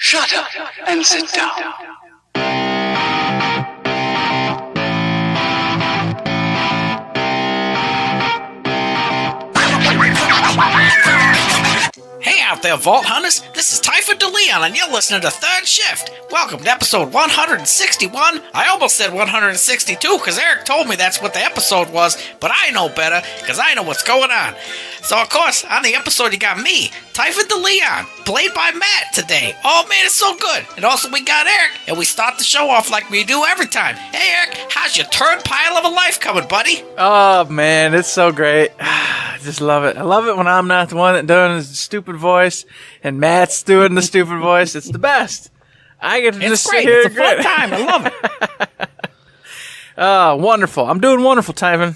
Shut up and sit down. Hey out there, Vault Hunters! This is Typhon DeLeon, and you're listening to Third Shift. Welcome to episode 161. I almost said 162 because Eric told me that's what the episode was, but I know better because I know what's going on. So, of course, on the episode you got me, Typhon DeLeon, played by Matt today. Oh man, it's so good. And also we got Eric, and we start the show off like we do every time. Hey Eric, how's your turd pile of a life coming, buddy? Oh man, it's so great. I just love it. I love it when I'm not the one that doing the stupid voice and Matt's doing the stupid voice. It's the best. I get to just great. sit here. It's a fun time. I love it. Oh, wonderful. I'm doing wonderful, Typhon.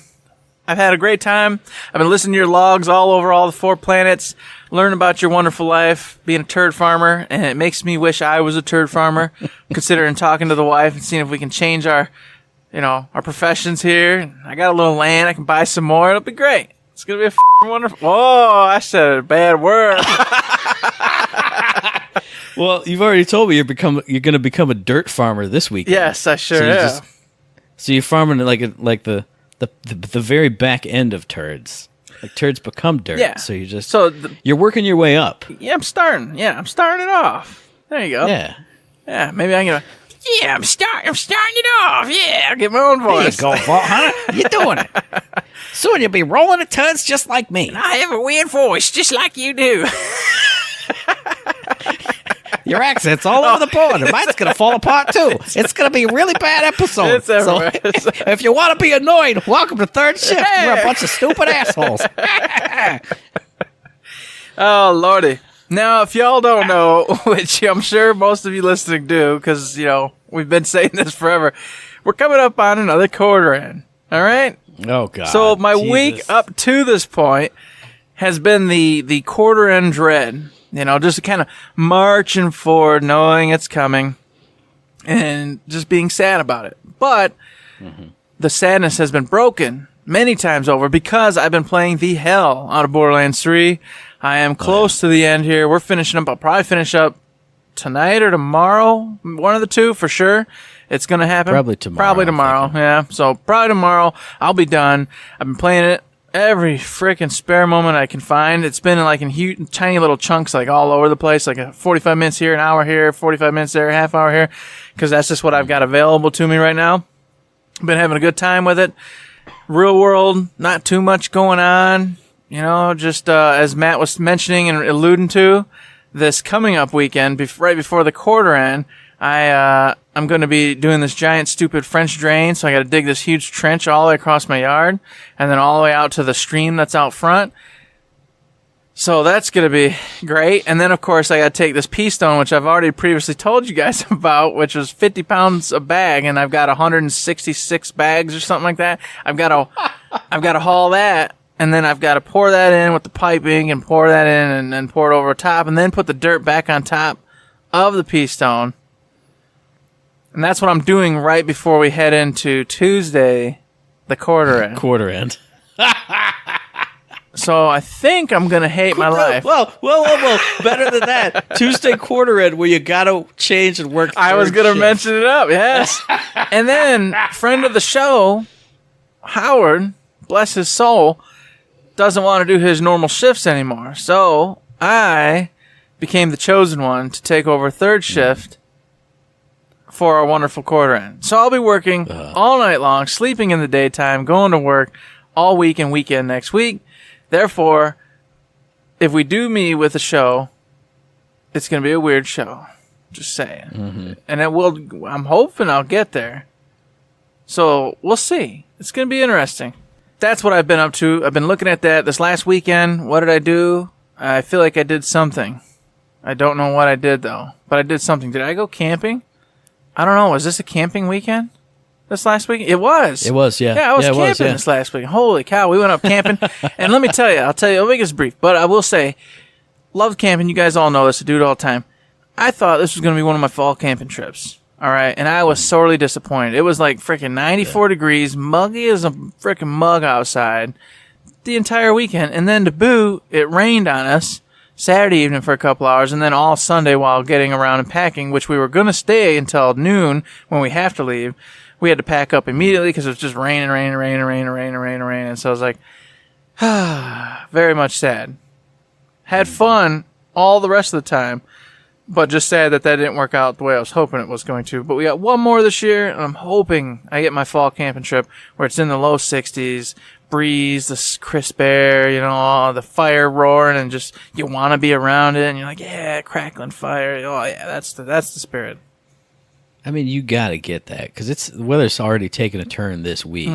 I've had a great time. I've been listening to your logs all over all the 4 planets, learning about your wonderful life, being a turd farmer, and it makes me wish I was a turd farmer, considering talking to the wife and seeing if we can change our professions here. I got a little land. I can buy some more. It'll be great. It's going to be a wonderful... Whoa, I said a bad word. Well, you've already told me you're going to become a dirt farmer this week. Yes, I sure am. So you're farming like the very back end of turds. Like turds become dirt. Yeah. So you just you're working your way up. Yeah, I'm starting it off. There you go. Yeah. Yeah, maybe I'm gonna. Yeah, I'm starting it off. Yeah, I'll get my own voice. There you go, Vault Hunter. You're doing it. Soon you'll be rolling the turds just like me. And I have a weird voice, just like you do. Your accent's all over the board, and mine's going to fall apart, too. It's going to be a really bad episode. It's everywhere. So, if you want to be annoyed, welcome to Third Shift. Hey. We're a bunch of stupid assholes. Oh, Lordy. Now, if y'all don't know, which I'm sure most of you listening do, because, we've been saying this forever, we're coming up on another quarter end. All right? Oh, God. So my week up to this point has been the quarter end dread. Just kind of marching forward, knowing it's coming, and just being sad about it. But the sadness has been broken many times over because I've been playing the hell out of Borderlands 3. I am close to the end here. We're finishing up. I'll probably finish up tonight or tomorrow. One of the two for sure. It's going to happen. Probably tomorrow. Yeah. So probably tomorrow I'll be done. I've been playing it every freaking spare moment I can find. It's been in huge, tiny little chunks, like all over the place, like 45 minutes here, an hour here, 45 minutes there, half hour here, because that's just what I've got available to me right now. Been having a good time with it. Real world, not too much going on. Just as Matt was mentioning and alluding to, this coming up weekend, right before the quarter end, I'm going to be doing this giant, stupid French drain, so I got to dig this huge trench all the way across my yard, and then all the way out to the stream that's out front. So that's going to be great. And then, of course, I got to take this pea stone, which I've already previously told you guys about, which was 50 pounds a bag, and I've got 166 bags or something like that. I've got to haul that, and then I've got to pour that in with the piping, and pour that in, and then pour it over top, and then put the dirt back on top of the pea stone. And that's what I'm doing right before we head into Tuesday, the quarter end. Quarter end. So I think I'm going to hate my life. Well. Better than that. Tuesday quarter end where you got to change and work. I was going to mention it up, yes. And then, friend of the show, Howard, bless his soul, doesn't want to do his normal shifts anymore. So I became the chosen one to take over third shift for our wonderful quarter end. So I'll be working all night long, sleeping in the daytime, going to work all week and weekend next week. Therefore, if we do me with a show, it's going to be a weird show. Just saying. Mm-hmm. And it will. I'm hoping I'll get there. So we'll see. It's going to be interesting. That's what I've been up to. I've been looking at that this last weekend. What did I do? I feel like I did something. I don't know what I did, though. But I did something. Did I go camping? I don't know. Was this a camping weekend? This last week? It was. It was, yeah. Yeah, I was camping this last week. Holy cow, we went up camping. And let me tell you, I'll make this brief, but I will say, love camping. You guys all know this. I do it all the time. I thought this was going to be one of my fall camping trips. All right. And I was sorely disappointed. It was like freaking 94 degrees, muggy as a freaking mug outside the entire weekend. And then to boot, it rained on us Saturday evening for a couple hours, and then all Sunday while getting around and packing, which we were going to stay until noon when we have to leave. We had to pack up immediately because it was just raining. So I was like, very much sad. Had fun all the rest of the time, but just sad that didn't work out the way I was hoping it was going to. But we got one more this year, and I'm hoping I get my fall camping trip where it's in the low 60s, breeze, the crisp air, the fire roaring, and just you want to be around it, and you're like, yeah, crackling fire. Oh yeah, that's the spirit. I mean, you got to get that because the weather's already taken a turn this week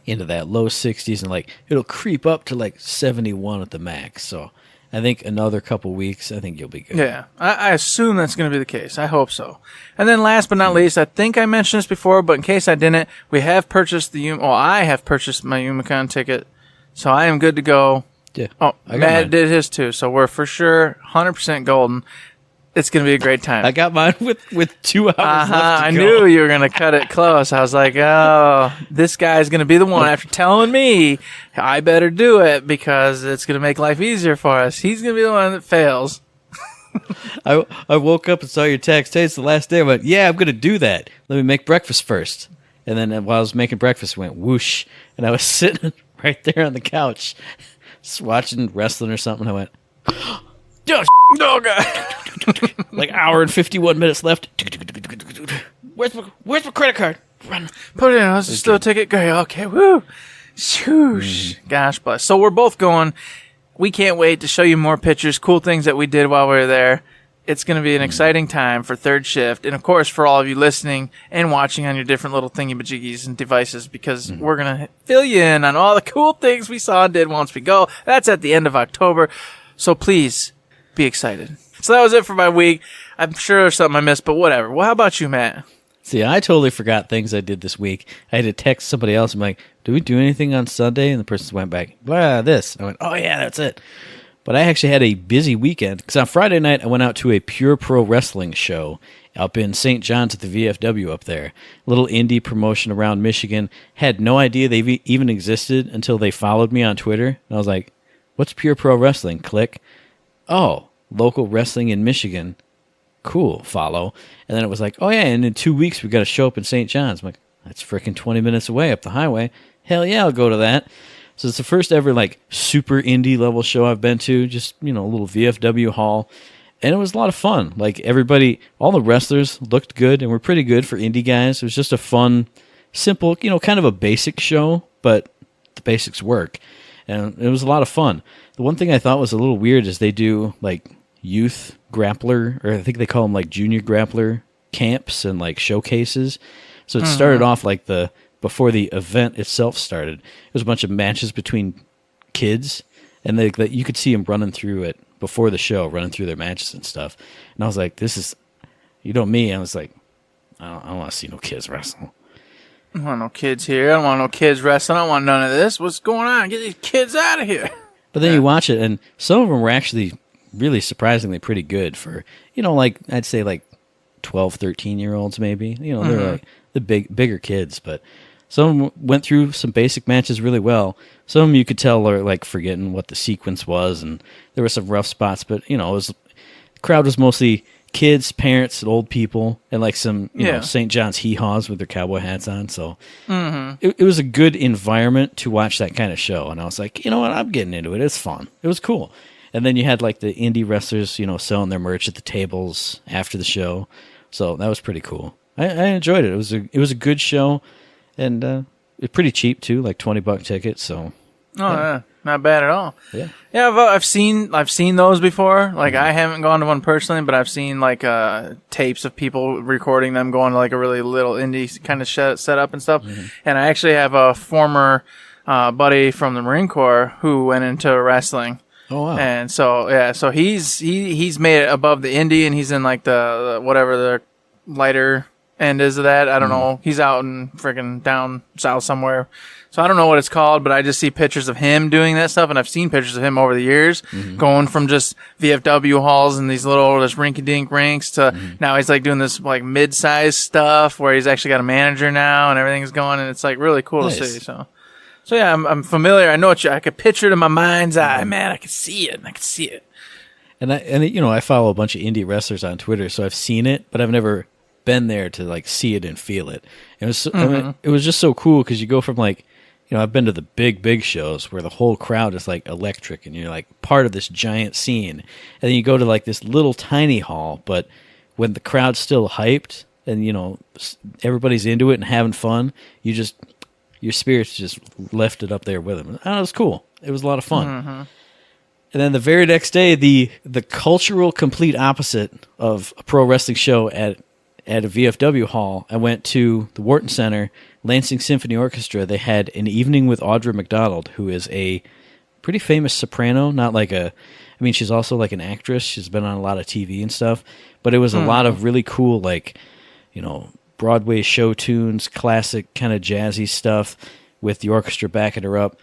into that low 60s, and like it'll creep up to like 71 at the max. So I think another couple weeks, I think you'll be good. Yeah, I assume that's going to be the case. I hope so. And then last but not least, I think I mentioned this before, but in case I didn't, I have purchased my Umicon ticket, so I am good to go. Yeah. Oh, Matt did his too, so we're for sure 100% golden. It's going to be a great time. I got mine with 2 hours left to go. I knew you were going to cut it close. I was like, oh, this guy's going to be the one. After telling me, I better do it because it's going to make life easier for us. He's going to be the one that fails. I woke up and saw your text. Hey, it's the last day. I went, yeah, I'm going to do that. Let me make breakfast first. And then while I was making breakfast, it went whoosh. And I was sitting right there on the couch just watching wrestling or something. I went, oh, God. Like hour and 51 minutes left. Where's my credit card? Run. Put it in. Let's just still take it. Go. Okay. Woo. Shoosh. Gosh bless. So we're both going. We can't wait to show you more pictures, cool things that we did while we were there. It's going to be an exciting time for Third Shift. And, of course, for all of you listening and watching on your different little thingy-majiggies and devices, because we're going to fill you in on all the cool things we saw and did once we go. That's at the end of October. So please be excited. So that was it for my week. I'm sure there's something I missed, but whatever. Well, how about you, Matt? See, I totally forgot things I did this week. I had to text somebody else. I'm like, "Do we do anything on Sunday?" And the person went back, "Blah, this." I went, "Oh yeah, that's it." But I actually had a busy weekend because on Friday night I went out to a Pure Pro Wrestling show up in St. John's at the VFW up there. A little indie promotion around Michigan. Had no idea they even existed until they followed me on Twitter. And I was like, "What's Pure Pro Wrestling?" Click. Oh, local wrestling in Michigan. Cool, follow. And then it was like, oh yeah, and in 2 weeks we got to show up in St. John's. I'm like, that's freaking 20 minutes away up the highway. Hell yeah, I'll go to that. So it's the first ever like super indie level show I've been to. Just, a little VFW hall. And it was a lot of fun. Like everybody, all the wrestlers looked good and were pretty good for indie guys. It was just a fun, simple, kind of a basic show, but the basics work. And it was a lot of fun. The one thing I thought was a little weird is they do like youth grappler, or I think they call them like junior grappler camps and like showcases. So it started off like before the event itself started. It was a bunch of matches between kids, and you could see them running through it before the show, running through their matches and stuff. And I was like, this is, me. I was like, I don't want to see no kids wrestle. I don't want no kids here. I don't want no kids wrestling. I don't want none of this. What's going on? Get these kids out of here. But then you watch it, and some of them were actually really surprisingly pretty good for, like, I'd say like 12, 13-year-olds maybe. They're like the bigger kids, but some of them went through some basic matches really well. Some of them you could tell are like forgetting what the sequence was, and there were some rough spots, but, the crowd was mostly kids, parents, and old people, and like some St. John's hee-haws with their cowboy hats on. So it was a good environment to watch that kind of show. And I was like, you know what? I'm getting into it. It's fun. It was cool. And then you had like the indie wrestlers, selling their merch at the tables after the show. So that was pretty cool. I enjoyed it. It was a good show, and it's pretty cheap too, like $20 ticket. So yeah, not bad at all. Yeah. Yeah, I've seen those before. Like I haven't gone to one personally, but I've seen like tapes of people recording them going to like a really little indie kind of setup and stuff. And I actually have a former buddy from the Marine Corps who went into wrestling. Oh wow! And so he's made it above the indie, and he's in like the whatever the lighter end is of that. I don't know. He's out in freaking down south somewhere. So I don't know what it's called, but I just see pictures of him doing that stuff, and I've seen pictures of him over the years going from just VFW halls and these little just rinky-dink rinks to now he's like doing this like mid-sized stuff where he's actually got a manager now and everything's going, and it's like really cool to see. So yeah, I'm familiar. I know I could picture it in my mind's eye, man. I could see it. And I follow a bunch of indie wrestlers on Twitter, so I've seen it, but I've never been there to like see it and feel it. It was it was just so cool because you go from like, I've been to the big shows where the whole crowd is like electric and you're like part of this giant scene, and then you go to like this little tiny hall, but when the crowd's still hyped and everybody's into it and having fun, your spirits just lifted up there with them. It was cool. It was a lot of fun. And then the very next day, the cultural complete opposite of a pro wrestling show at a VFW hall, I went to the Wharton Center, Lansing Symphony Orchestra. They had an evening with Audra McDonald, who is a pretty famous soprano. She's also like an actress. She's been on a lot of TV and stuff. But it was a lot of really cool, like, Broadway show tunes, classic kind of jazzy stuff with the orchestra backing her up.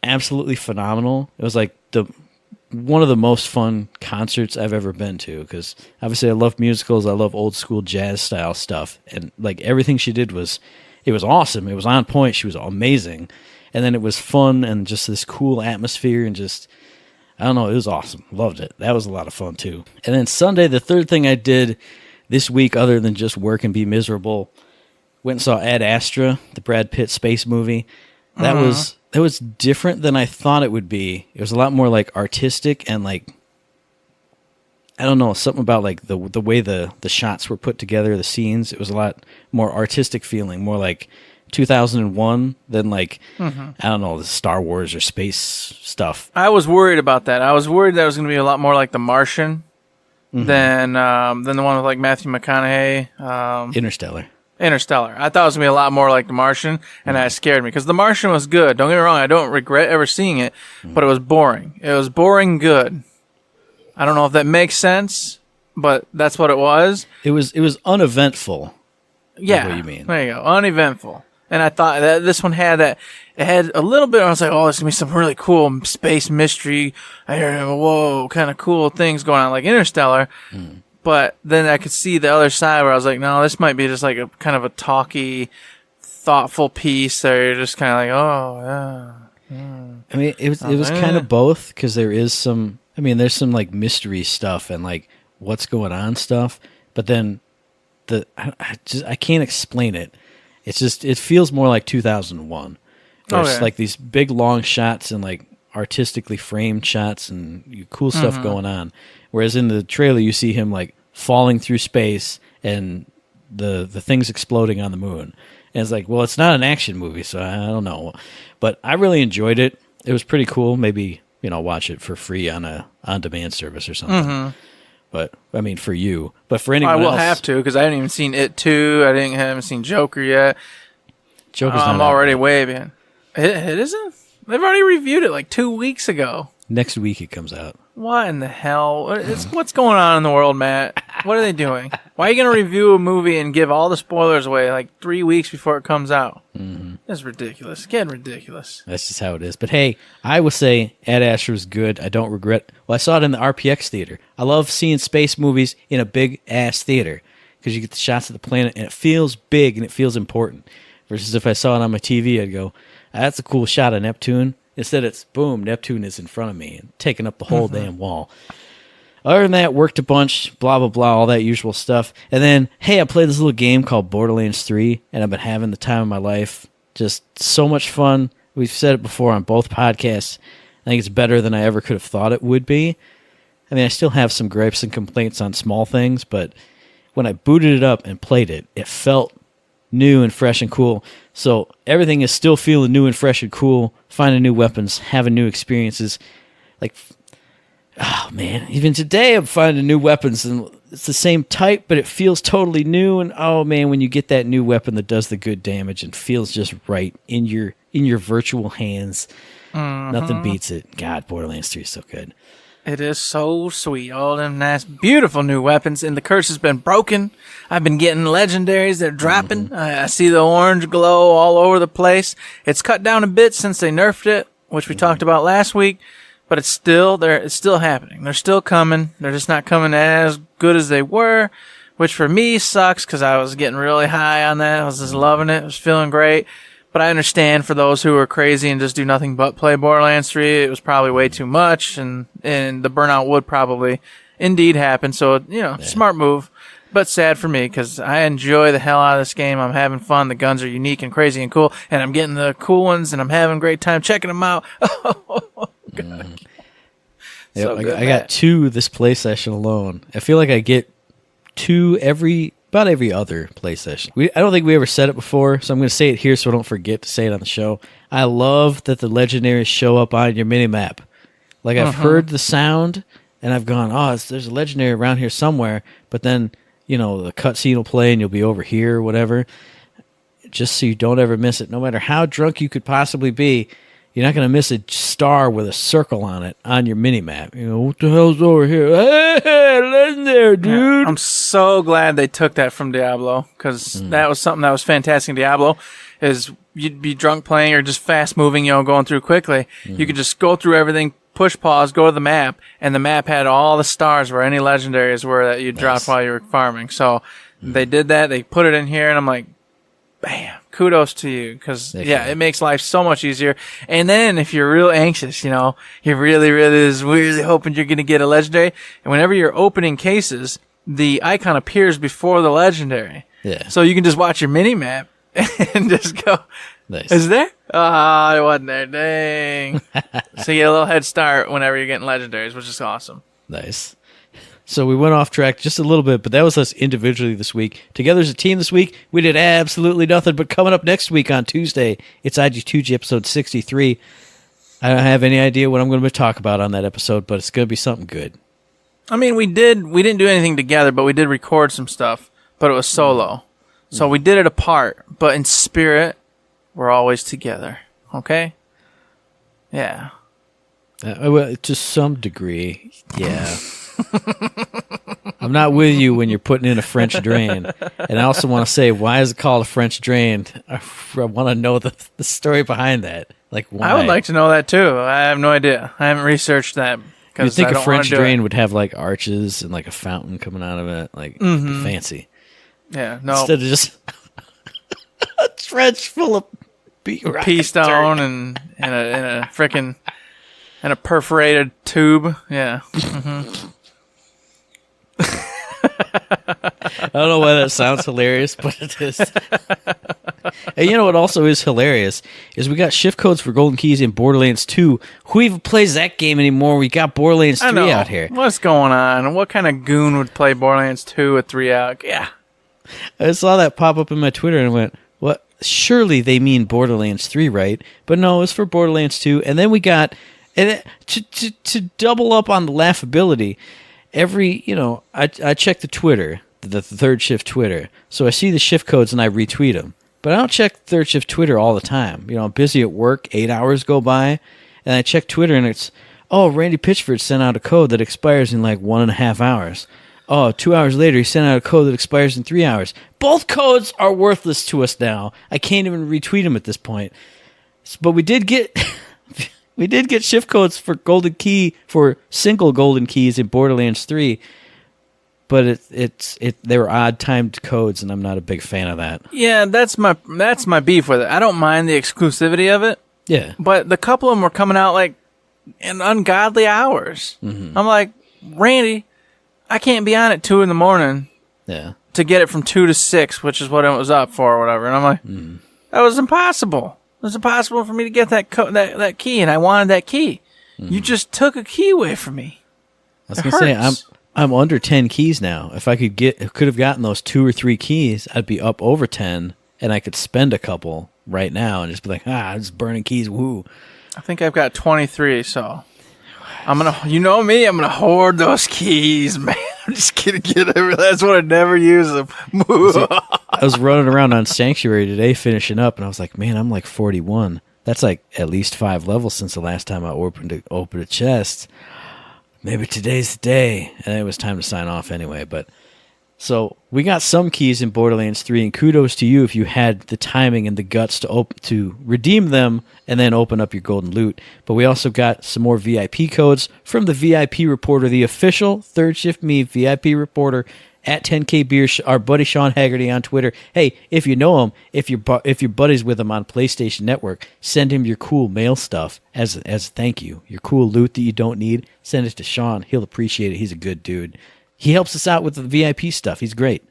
Absolutely phenomenal. It was like one of the most fun concerts I've ever been to, because obviously I love musicals, I love old school jazz style stuff, and like everything she did was awesome. It was on point. She was amazing, and then it was fun and just this cool atmosphere and just, I don't know, it was awesome. Loved it. That was a lot of fun too. And then Sunday, the third thing I did this week, other than just work and be miserable, went and saw Ad Astra, the Brad Pitt space movie. That was different than I thought it would be. It was a lot more like artistic and like, I don't know, something about like the way the shots were put together, the scenes. It was a lot more artistic feeling, more like 2001 than like, I don't know, the Star Wars or space stuff. I was worried about that. I was worried that it was going to be a lot more like The Martian than the one with like Matthew McConaughey. Interstellar. I thought it was going to be a lot more like The Martian, and that scared me, because The Martian was good. Don't get me wrong, I don't regret ever seeing it, but it was boring. It was boring good. I don't know if that makes sense, but that's what it was. It was uneventful. Yeah. What you mean. There you go. Uneventful. And I thought that this one had that. It had a little bit. I was like, oh, there's going to be some really cool space mystery. I heard, whoa, kind of cool things going on, like Interstellar. But then I could see the other side where I was like, no, this might be just like a kind of a talky, thoughtful piece that you're just kind of like, oh, yeah. I mean, it was kind of both, because there's some like mystery stuff and like what's going on stuff, but then I can't explain it. It's just, it feels more like 2001. There's like these big long shots and like artistically framed shots and cool stuff going on. Whereas in the trailer, you see him like falling through space and the things exploding on the moon. And it's like, well, it's not an action movie, so I don't know. But I really enjoyed it. It was pretty cool. Maybe, watch it for free on a on-demand service or something. But, I mean, for you. But for anyone else... I will have to, because I haven't even seen It 2. I haven't seen Joker yet. I'm already way behind. It isn't? They've already reviewed it like 2 weeks ago. Next week it comes out. What in the hell? What's going on in the world, Matt? What are they doing? Why are you going to review a movie and give all the spoilers away like 3 weeks before it comes out? That's ridiculous. It's getting ridiculous. That's just how it is. But hey, I will say Ad Astra was good. I don't regret. Well, I saw it in the RPX theater. I love seeing space movies in a big-ass theater because you get the shots of the planet and it feels big and it feels important. Versus if I saw it on my TV, I'd go, that's a cool shot of Neptune. Instead, it's, boom, Neptune is in front of me and taking up the whole damn wall. Other than that, worked a bunch, blah, blah, blah, all that usual stuff. And then, hey, I played this little game called Borderlands 3, and I've been having the time of my life. Just so much fun. We've said it before on both podcasts. I think it's better than I ever could have thought it would be. I mean, I still have some gripes and complaints on small things, but when I booted it up and played it, it felt new and fresh and cool. So everything is still feeling new and fresh and cool, finding new weapons, having new experiences. Like, oh man, even today I'm finding new weapons and it's the same type, but it feels totally new. And oh man, when you get that new weapon that does the good damage and feels just right in your virtual hands, nothing beats it. God, Borderlands 3 is so good. It is so sweet. All them nice, beautiful new weapons, and the curse has been broken. I've been getting legendaries that are dropping. I see the orange glow all over the place. It's cut down a bit since they nerfed it, which we talked about last week, but it's still there. It's still happening. They're still coming. They're just not coming as good as they were, which for me sucks because I was getting really high on that. I was just loving it. I was feeling great. But I understand for those who are crazy and just do nothing but play Borderlands 3, it was probably way too much, and the burnout would probably indeed happen. So, smart move, but sad for me because I enjoy the hell out of this game. I'm having fun. The guns are unique and crazy and cool, and I'm getting the cool ones, and I'm having a great time checking them out. God. So I got 2 this play session alone. I feel like I get 2 about every other play session. I don't think we ever said it before, so I'm going to say it here so I don't forget to say it on the show. I love that the legendaries show up on your minimap. Like, I've heard the sound, and I've gone, there's a legendary around here somewhere, but then, the cutscene will play, and you'll be over here or whatever, just so you don't ever miss it. No matter how drunk you could possibly be, you're not going to miss a star with a circle on it on your minimap. What the hell's over here? Hey, legendary, dude. Yeah, I'm so glad they took that from Diablo, because that was something that was fantastic in Diablo, is you'd be drunk playing or just fast moving, going through quickly. You could just go through everything, push pause, go to the map, and the map had all the stars where any legendaries were that you dropped while you were farming. So they did that. They put it in here, and I'm like, bam, kudos to you, because it makes life so much easier. And then if you're real anxious, you're really hoping you're going to get a legendary, and whenever you're opening cases, the icon appears before the legendary. Yeah. So you can just watch your mini map and just go, nice. Is there? It wasn't there. Dang. So you get a little head start whenever you're getting legendaries, which is awesome. Nice. So we went off track just a little bit, but that was us individually this week. Together as a team this week, we did absolutely nothing. But coming up next week on Tuesday, it's IG2G episode 63. I don't have any idea what I'm going to talk about on that episode, but it's going to be something good. I mean, we didn't do anything together, but we did record some stuff, but it was solo. So we did it apart, but in spirit, we're always together. Okay? Yeah. Well, to some degree, yeah. I'm not with you when you're putting in a French drain. And I also want to say, why is it called a French drain? I want to know the story behind that. Like, why? I would like to know that too. I have no idea. I haven't researched that. You'd think a French drain would have like arches and like a fountain coming out of it, like fancy. Yeah, no. Instead of just a trench full of pea stone and a frickin' and a perforated tube. Yeah. I don't know why that sounds hilarious, but it is. And you know what also is hilarious is we got shift codes for golden keys in Borderlands 2. Who even plays that game anymore? We got Borderlands 3 out here. What's going on? What kind of goon would play Borderlands 2 with 3 out? Yeah. I saw that pop up in my Twitter and I went, what? Surely they mean Borderlands 3, right? But no, it's for Borderlands 2. And then we got, and to double up on the laughability, I check the Twitter, the third shift Twitter. So I see the shift codes and I retweet them. But I don't check third shift Twitter all the time. I'm busy at work, 8 hours go by, and I check Twitter and it's, Randy Pitchford sent out a code that expires in like 1.5 hours. 2 hours later, he sent out a code that expires in 3 hours. Both codes are worthless to us now. I can't even retweet them at this point. But we did get shift codes for for single golden keys in Borderlands 3. But they were odd timed codes, and I'm not a big fan of that. Yeah, that's my beef with it. I don't mind the exclusivity of it. Yeah. But the couple of them were coming out like in ungodly hours. Mm-hmm. I'm like, Randy, I can't be on at 2 a.m. Yeah. to get it from 2 to 6, which is what it was up for or whatever. And I'm like, that was impossible. It was impossible for me to get that key, and I wanted that key. You just took a key away from me. I was going to say, I'm under 10 keys now. If I could have gotten those 2 or 3 keys, I'd be up over 10, and I could spend a couple right now and just be like, I'm just burning keys, woo. I think I've got 23, so I'm gonna hoard those keys, man. I'm just gonna get them. That's what I never use them. I was running around on Sanctuary today finishing up, and I was like, man, I'm like 41. That's like at least 5 levels since the last time I opened a chest. Maybe today's the day. And it was time to sign off anyway. But so we got some keys in Borderlands 3, and kudos to you if you had the timing and the guts to redeem them and then open up your golden loot. But we also got some more VIP codes from the VIP reporter, the official Third Shift Me VIP reporter, at 10K Beer, our buddy Sean Haggerty on Twitter. Hey, if you know him, if you're buddies with him on PlayStation Network, send him your cool mail stuff as a thank you. Your cool loot that you don't need, send it to Sean. He'll appreciate it. He's a good dude. He helps us out with the VIP stuff. He's great.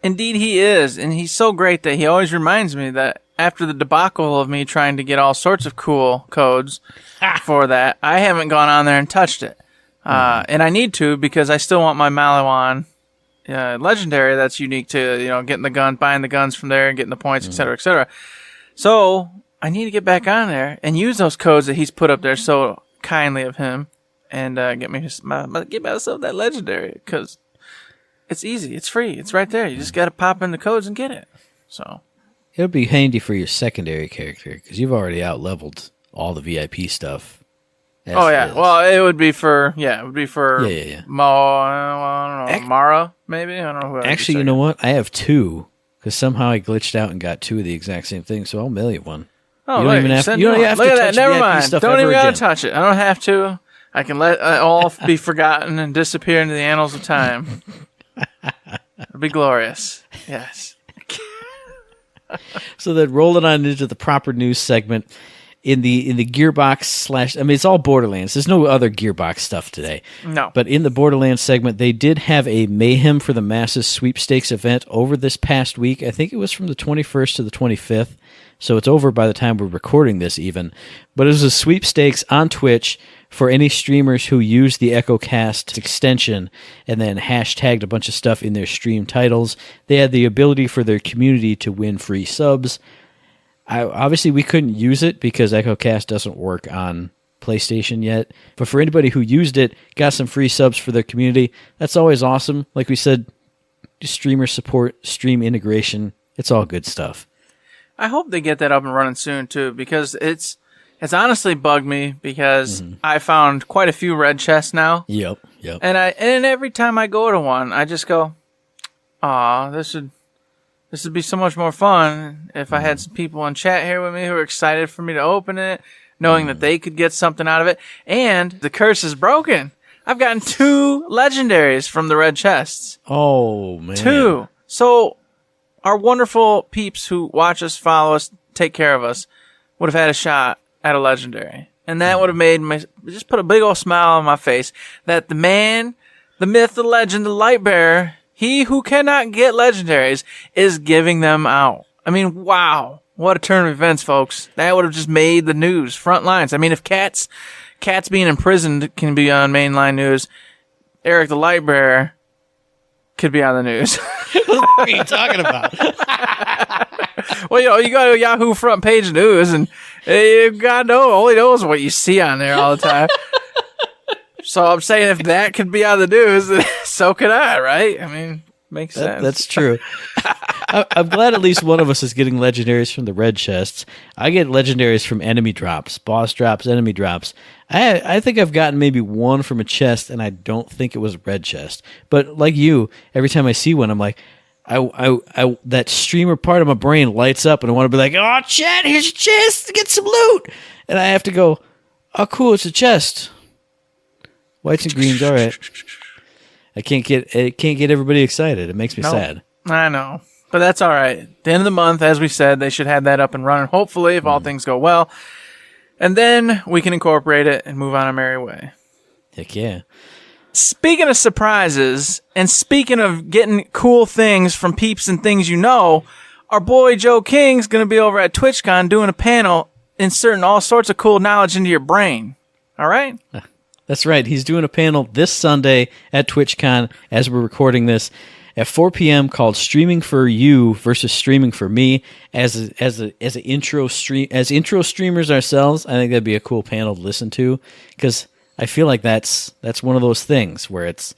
Indeed, he is, and he's so great that he always reminds me that after the debacle of me trying to get all sorts of cool codes for that, I haven't gone on there and touched it. And I need to, because I still want my Malawan legendary that's unique to, getting the gun, buying the guns from there and getting the points, et cetera, et cetera. So I need to get back on there and use those codes that he's put up there so kindly of him and get myself that legendary, because it's easy. It's free. It's right there. You just got to pop in the codes and get it. So it'll be handy for your secondary character, because you've already out-leveled all the VIP stuff. Oh, yeah. Well, it would be for Yeah. I don't know, Mara, maybe? I don't know who. Actually, you know what? I have 2, because somehow I glitched out and got 2 of the exact same thing, so I'll mail you one. Oh, you don't even have to look at that. touch Never VIP mind. stuff Don't ever even gotta again. touch it. I don't have to. I can let it all be forgotten and disappear into the annals of time. It'll be glorious. Yes. So then rolling on into the proper news segment in the Gearbox / it's all Borderlands. There's no other Gearbox stuff today. No. But in the Borderlands segment, they did have a Mayhem for the Masses sweepstakes event over this past week. I think it was from the 21st to the 25th. So it's over by the time we're recording this even. But it was a sweepstakes on Twitch for any streamers who used the EchoCast extension and then hashtagged a bunch of stuff in their stream titles. They had the ability for their community to win free subs. Obviously, we couldn't use it because EchoCast doesn't work on PlayStation yet. But for anybody who used it, got some free subs for their community, that's always awesome. Like we said, streamer support, stream integration, it's all good stuff. I hope they get that up and running soon, too, because it's honestly bugged me, because I found quite a few red chests now. Yep. And every time I go to one, I just go, aw, this would be so much more fun if I had some people in chat here with me who are excited for me to open it, knowing that they could get something out of it. And the curse is broken. I've gotten 2 legendaries from the red chests. Oh, man. 2. So our wonderful peeps who watch us, follow us, take care of us, would have had a shot at a legendary. And that would have made me just put a big old smile on my face that the man, the myth, the legend, the light bearer, he who cannot get legendaries is giving them out. I mean, wow. What a turn of events, folks. That would have just made the news, front lines. I mean, if cats being imprisoned can be on mainline news, Eric the light bearer could be on the news. What are you talking about? Well, you go to Yahoo front page news, and God only knows what you see on there all the time. So I'm saying if that could be on the news, then so could I, right? I mean, makes sense. That's true. I'm glad at least one of us is getting legendaries from the red chests. I get legendaries from enemy drops, boss drops, enemy drops. I think I've gotten maybe one from a chest, and I don't think it was a red chest. But like you, every time I see one, I'm like, that streamer part of my brain lights up, and I want to be like, oh, chat, here's your chest to get some loot. And I have to go, oh, cool, it's a chest. Whites and greens, all right. I can't get everybody excited. It makes me sad. I know. But that's all right. At the end of the month, as we said, they should have that up and running, hopefully, if all things go well. And then we can incorporate it and move on our merry way. Heck yeah. Speaking of surprises, and speaking of getting cool things from peeps and things you know, our boy Joe King's going to be over at TwitchCon doing a panel inserting all sorts of cool knowledge into your brain. All right? That's right. He's doing a panel this Sunday at TwitchCon as we're recording this at 4 p.m. called "Streaming for You versus Streaming for Me." As intro streamers ourselves, I think that'd be a cool panel to listen to, because I feel like that's one of those things where it's,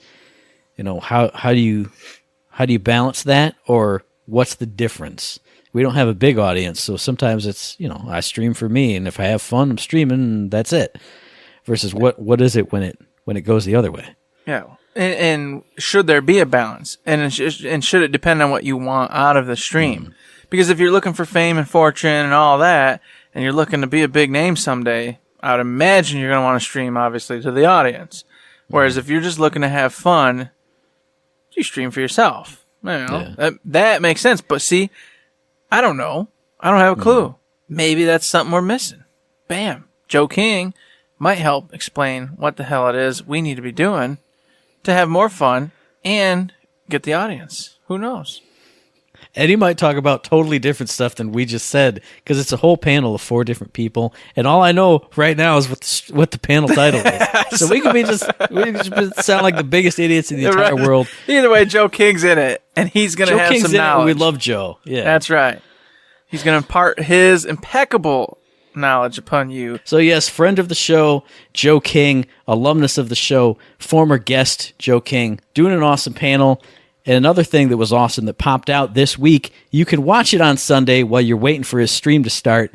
how do you balance that, or what's the difference? We don't have a big audience, so sometimes it's, I stream for me, and if I have fun, I'm streaming, and that's it. Versus what is it when it goes the other way? Yeah. And should there be a balance? And should it depend on what you want out of the stream? Because if you're looking for fame and fortune and all that, and you're looking to be a big name someday, I would imagine you're going to want to stream, obviously, to the audience. Whereas if you're just looking to have fun, you stream for yourself. That makes sense. But see, I don't know. I don't have a clue. Maybe that's something we're missing. Bam. Joe King might help explain what the hell it is we need to be doing to have more fun and get the audience. Who knows? Eddie might talk about totally different stuff than we just said, because it's a whole panel of 4 different people, and all I know right now is what the panel title is. So we could sound like the biggest idiots in the entire world. Either way, Joe King's in it, and he's going to have King's some knowledge. We love Joe. Yeah, that's right. He's going to impart his impeccable knowledge upon you. So yes, friend of the show, Joe King, alumnus of the show, former guest Joe King, doing an awesome panel. And another thing that was awesome that popped out this week, you can watch it on Sunday while you're waiting for his stream to start.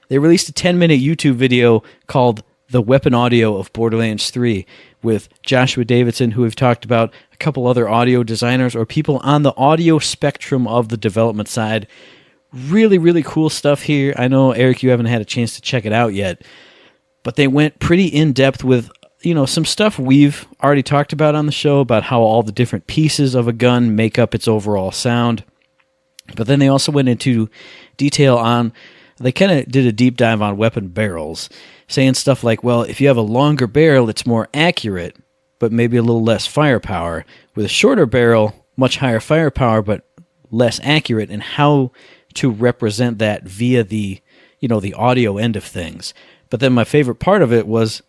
They released a 10-minute YouTube video called The Weapon Audio of Borderlands 3 with Joshua Davidson, who we've talked about, a couple other audio designers or people on the audio spectrum of the development side. Really, really cool stuff here. I know, Eric, you haven't had a chance to check it out yet, but they went pretty in-depth with, some stuff we've already talked about on the show about how all the different pieces of a gun make up its overall sound. But then they also went into detail on, they kind of did a deep dive on weapon barrels, saying stuff like, well, if you have a longer barrel, it's more accurate, but maybe a little less firepower. With a shorter barrel, much higher firepower, but less accurate, and how to represent that via the audio end of things. But then my favorite part of it was,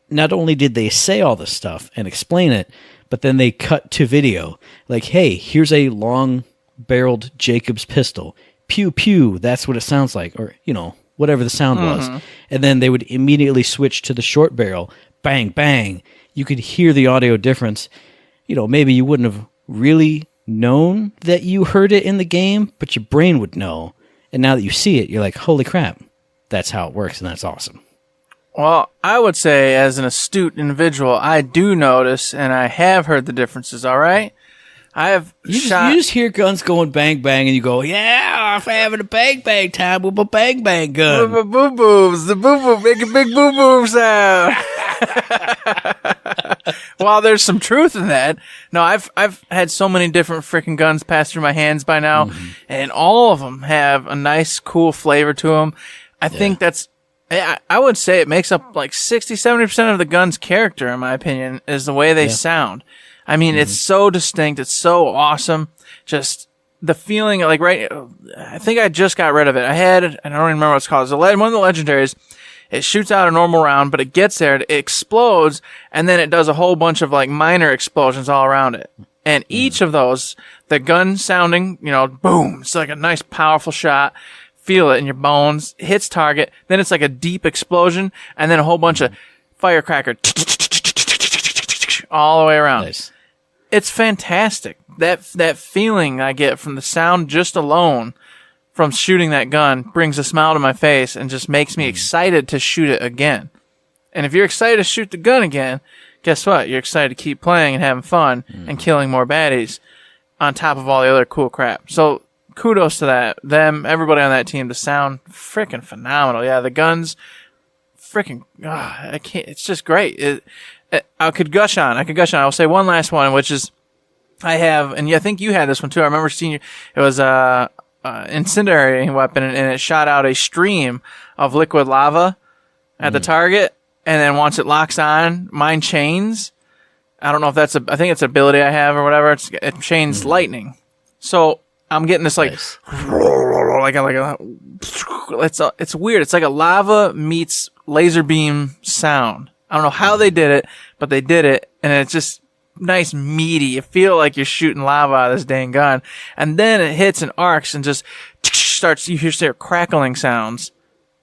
not only did they say all this stuff and explain it, but then they cut to video. Like, hey, here's a long-barreled Jacobs pistol. Pew, pew, that's what it sounds like. Or, whatever the sound was. And then they would immediately switch to the short barrel. Bang, bang. You could hear the audio difference. Maybe you wouldn't have really known that you heard it in the game, but your brain would know. And now that you see it, you're like, holy crap, that's how it works, and that's awesome. Well, I would say as an astute individual, I do notice, and I have heard the differences, all right? I have you just hear guns going bang, bang, and you go, yeah, I'm having a bang, bang time with my bang, bang gun. Boo-boos, the boo-boo, make a big boo-boo sound. While there's some truth in that, no, I've had so many different freaking guns pass through my hands by now, and all of them have a nice, cool flavor to them. I think that's... I would say it makes up like 60-70% of the gun's character, in my opinion, is the way they sound. I mean, it's so distinct. It's so awesome. Just the feeling, like, right, I think I just got rid of it. I don't remember what it's called. It's one of the legendaries. It shoots out a normal round, but it gets there, it explodes, and then it does a whole bunch of like minor explosions all around it. And each of those, the gun sounding, boom, it's like a nice powerful shot. Feel it in your bones, hits target, then it's like a deep explosion, and then a whole bunch of firecracker all the way around. Nice. It's fantastic. That feeling I get from the sound just alone from shooting that gun brings a smile to my face and just makes me excited to shoot it again. And if you're excited to shoot the gun again, guess what? You're excited to keep playing and having fun and killing more baddies on top of all the other cool crap. So kudos to that. Everybody on that team, the sound freaking phenomenal. Yeah, the guns freaking, I can't, it's just great. I could gush on. I'll say one last one, which is I have, and I think you had this one too. I remember seeing you. It was a incendiary weapon, and it shot out a stream of liquid lava at the target, and then once it locks on, mine chains. I don't know if I think it's an ability I have or whatever. It chains lightning. So I'm getting this like, Nice. it's weird. It's like a lava meets laser beam sound. I don't know how they did it, but they did it, and it's just nice, meaty. You feel like you're shooting lava out of this dang gun, and then it hits and arcs and just starts. You hear crackling sounds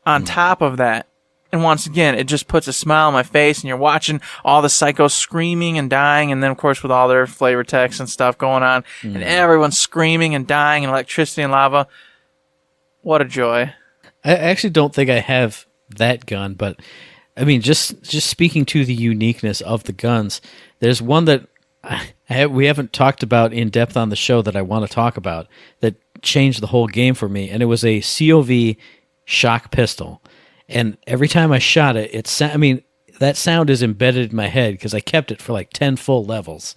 on top of that, and once again, it just puts a smile on my face. And you're watching all the psychos screaming and dying, and then of course with all their flavor text and stuff going on, and everyone's screaming and dying, and electricity and lava. What a joy! I actually don't think I have that gun, but I mean, just speaking to the uniqueness of the guns, there's one that we haven't talked about in depth on the show that I want to talk about that changed the whole game for me, and it was a COV shock pistol. And every time I shot it, that sound is embedded in my head because I kept it for like 10 full levels.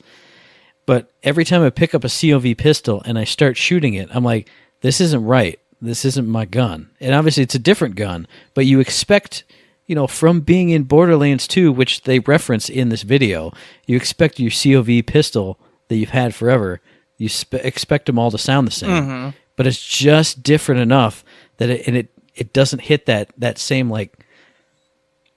But every time I pick up a COV pistol and I start shooting it, I'm like, this isn't right. This isn't my gun. And obviously it's a different gun, but you expect, from being in Borderlands 2, which they reference in this video, you expect your COV pistol that you've had forever, you expect them all to sound the same. Mm-hmm. But it's just different enough that it doesn't hit that same like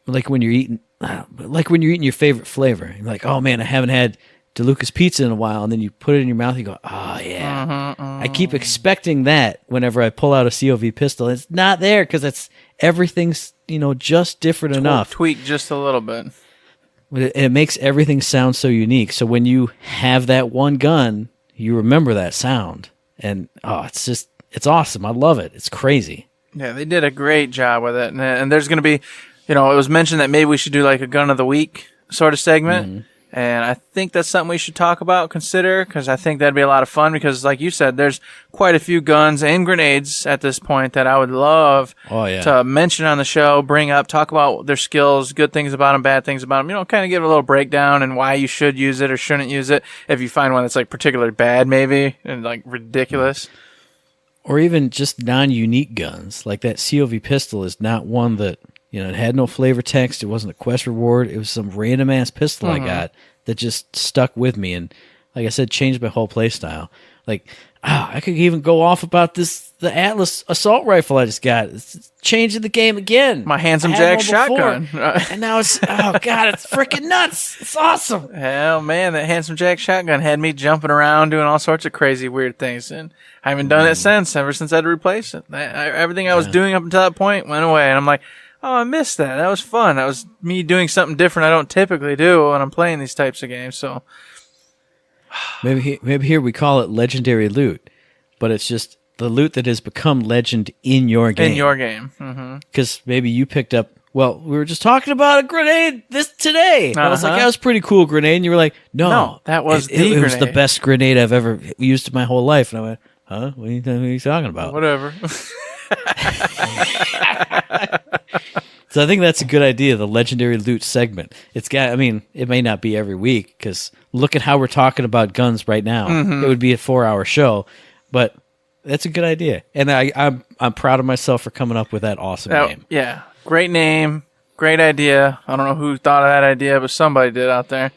when you're eating your favorite flavor. You're like, oh man, I haven't had DeLuca's pizza in a while, and then you put it in your mouth, you go, oh yeah. I keep expecting that whenever I pull out a COV pistol. It's not there because everything's just different enough. Tweak just a little bit. And it makes everything sound so unique. So when you have that one gun, you remember that sound, and it's awesome. I love it. It's crazy. Yeah, they did a great job with it, and there's going to be, it was mentioned that maybe we should do like a gun of the week sort of segment. Mm-hmm. And I think that's something we should talk about, consider, because I think that'd be a lot of fun because, like you said, there's quite a few guns and grenades at this point that I would love to mention on the show, bring up, talk about their skills, good things about them, bad things about them, kind of give a little breakdown and why you should use it or shouldn't use it if you find one that's, like, particularly bad maybe and, like, ridiculous. Or even just non-unique guns. Like that COV pistol is not one that... it had no flavor text. It wasn't a quest reward. It was some random-ass pistol I got that just stuck with me and, like I said, changed my whole play style. Like, I could even go off about the Atlas assault rifle I just got. It's changing the game again. My Handsome Jack shotgun. And now it's, oh, God, it's freaking nuts. It's awesome. Hell, man, that Handsome Jack shotgun had me jumping around doing all sorts of crazy, weird things. And I haven't done it ever since I had to replace it. Everything I was doing up until that point went away. And I'm like, oh, I missed that. That was fun. That was me doing something different I don't typically do when I'm playing these types of games. So maybe here we call it legendary loot, but it's just the loot that has become legend in your game. In your game. Mm-hmm. Because maybe you picked up, well, we were just talking about a grenade today. I was like, that was a pretty cool grenade. And you were like, no that was it was the best grenade I've ever used in my whole life. And I went, huh? What are you talking about? Whatever. So I think that's a good idea, the legendary loot segment. It may not be every week, because look at how we're talking about guns right now. Mm-hmm. It would be a 4-hour show, but that's a good idea. And I'm proud of myself for coming up with that awesome name. Yeah, great name, great idea. I don't know who thought of that idea, but somebody did out there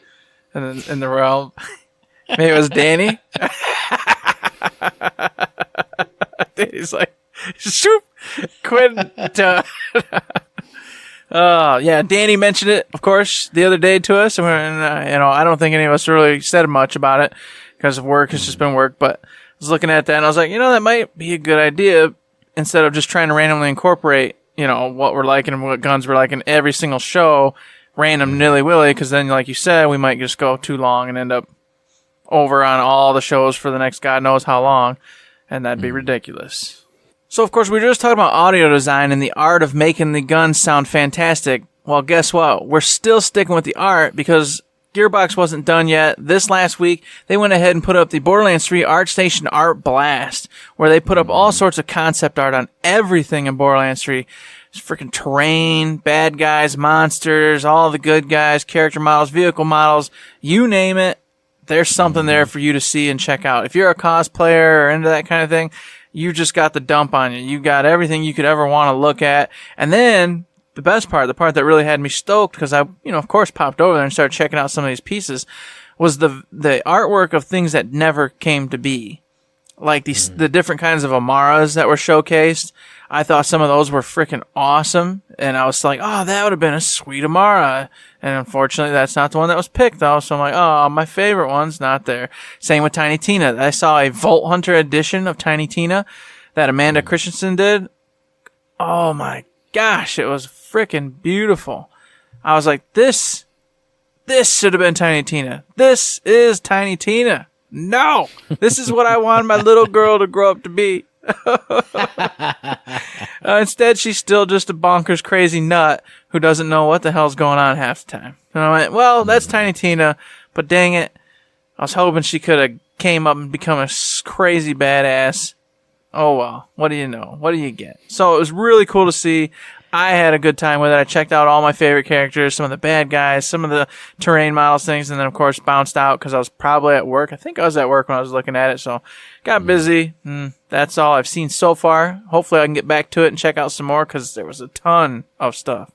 in the realm. Maybe it was Danny. Danny's like, shoot, Quinn. Yeah, Danny mentioned it, of course, the other day to us, and I don't think any of us really said much about it because of work. It's just been work, but I was looking at that and I was like, that might be a good idea instead of just trying to randomly incorporate, what we're liking and what guns we're liking every single show, random nilly-willy, because then, like you said, we might just go too long and end up over on all the shows for the next God knows how long, and that'd be ridiculous. So, of course, we were just talking about audio design and the art of making the guns sound fantastic. Well, guess what? We're still sticking with the art because Gearbox wasn't done yet. This last week, they went ahead and put up the Borderlands 3 ArtStation Art Blast, where they put up all sorts of concept art on everything in Borderlands 3. It's freaking terrain, bad guys, monsters, all the good guys, character models, vehicle models, you name it. There's something there for you to see and check out. If you're a cosplayer or into that kind of thing, you just got the dump on you. You got everything you could ever want to look at. And then the best part, the part that really had me stoked, because I, of course, popped over there and started checking out some of these pieces, was the artwork of things that never came to be. Like the different kinds of Amaras that were showcased. I thought some of those were freaking awesome. And I was like, oh, that would have been a sweet Amara. And unfortunately, that's not the one that was picked, though. So I'm like, oh, my favorite one's not there. Same with Tiny Tina. I saw a Vault Hunter edition of Tiny Tina that Amanda Christensen did. Oh, my gosh. It was freaking beautiful. I was like, this should have been Tiny Tina. This is Tiny Tina. No, this is what I wanted my little girl to grow up to be. Instead, she's still just a bonkers crazy nut who doesn't know what the hell's going on half the time. And I went, well, that's Tiny Tina, but dang it, I was hoping she could have came up and become a crazy badass. Oh, well, what do you know? What do you get? So it was really cool to see. I had a good time with it. I checked out all my favorite characters, some of the bad guys, some of the terrain models things, and then, of course, bounced out because I was probably at work. I think I was at work when I was looking at it, so got busy. That's all I've seen so far. Hopefully I can get back to it and check out some more because there was a ton of stuff.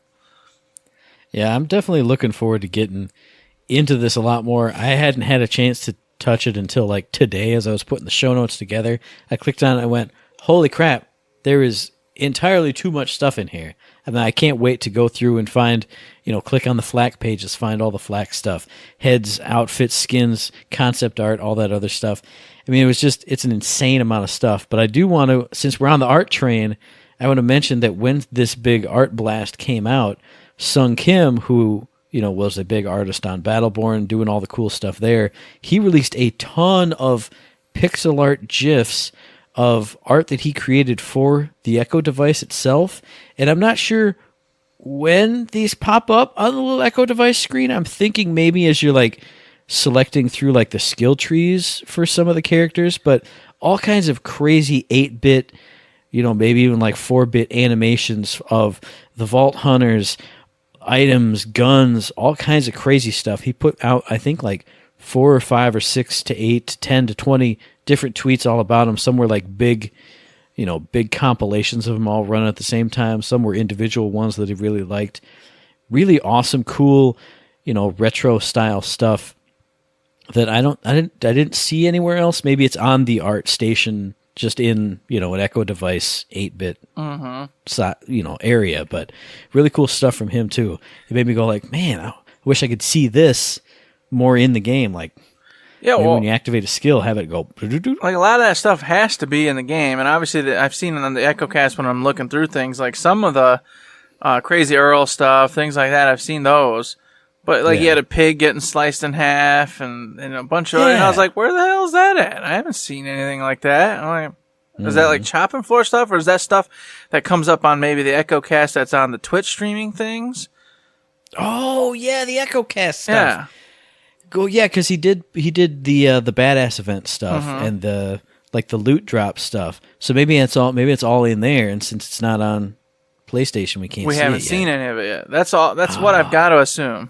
Yeah, I'm definitely looking forward to getting into this a lot more. I hadn't had a chance to touch it until like today as I was putting the show notes together. I clicked on it and I went, holy crap, there is entirely too much stuff in here. And I can't wait to go through and find, click on the FLAC pages, find all the FLAC stuff, heads, outfits, skins, concept art, all that other stuff. I mean, it's an insane amount of stuff. But I do want to, since we're on the art train, I want to mention that when this big art blast came out, Seung Kim, who was a big artist on Battleborn, doing all the cool stuff there, he released a ton of pixel art GIFs of art that he created for the Echo device itself. And I'm not sure when these pop up on the little Echo device screen. I'm thinking maybe as you're like selecting through like the skill trees for some of the characters, but all kinds of crazy 8-bit, maybe even like 4-bit animations of the Vault Hunters, items, guns, all kinds of crazy stuff. He put out, I think, like 4 or 5 or 6 to 8 to 10 to 20 different tweets all about them. Some were like big compilations of them all run at the same time. Some were individual ones that he really liked. Really awesome, cool, retro style stuff that I didn't see anywhere else. Maybe it's on the art station, just in, an Echo device 8-bit area, but really cool stuff from him too. It made me go like, man, I wish I could see this more in the game. Like, yeah, when you activate a skill, have it go. Like a lot of that stuff has to be in the game, and obviously I've seen it on the EchoCast when I'm looking through things. Like some of the Crazy Earl stuff, things like that, I've seen those. But like, you had a pig getting sliced in half, and a bunch of, and I was like, where the hell is that at? I haven't seen anything like that. I'm like, is that like chopping floor stuff, or is that stuff that comes up on maybe the EchoCast that's on the Twitch streaming things? Oh yeah, the EchoCast stuff. Yeah, because he did the badass event stuff and the loot drop stuff. So maybe it's all in there, and since it's not on PlayStation, we haven't seen any of it yet. That's all. That's what I've got to assume.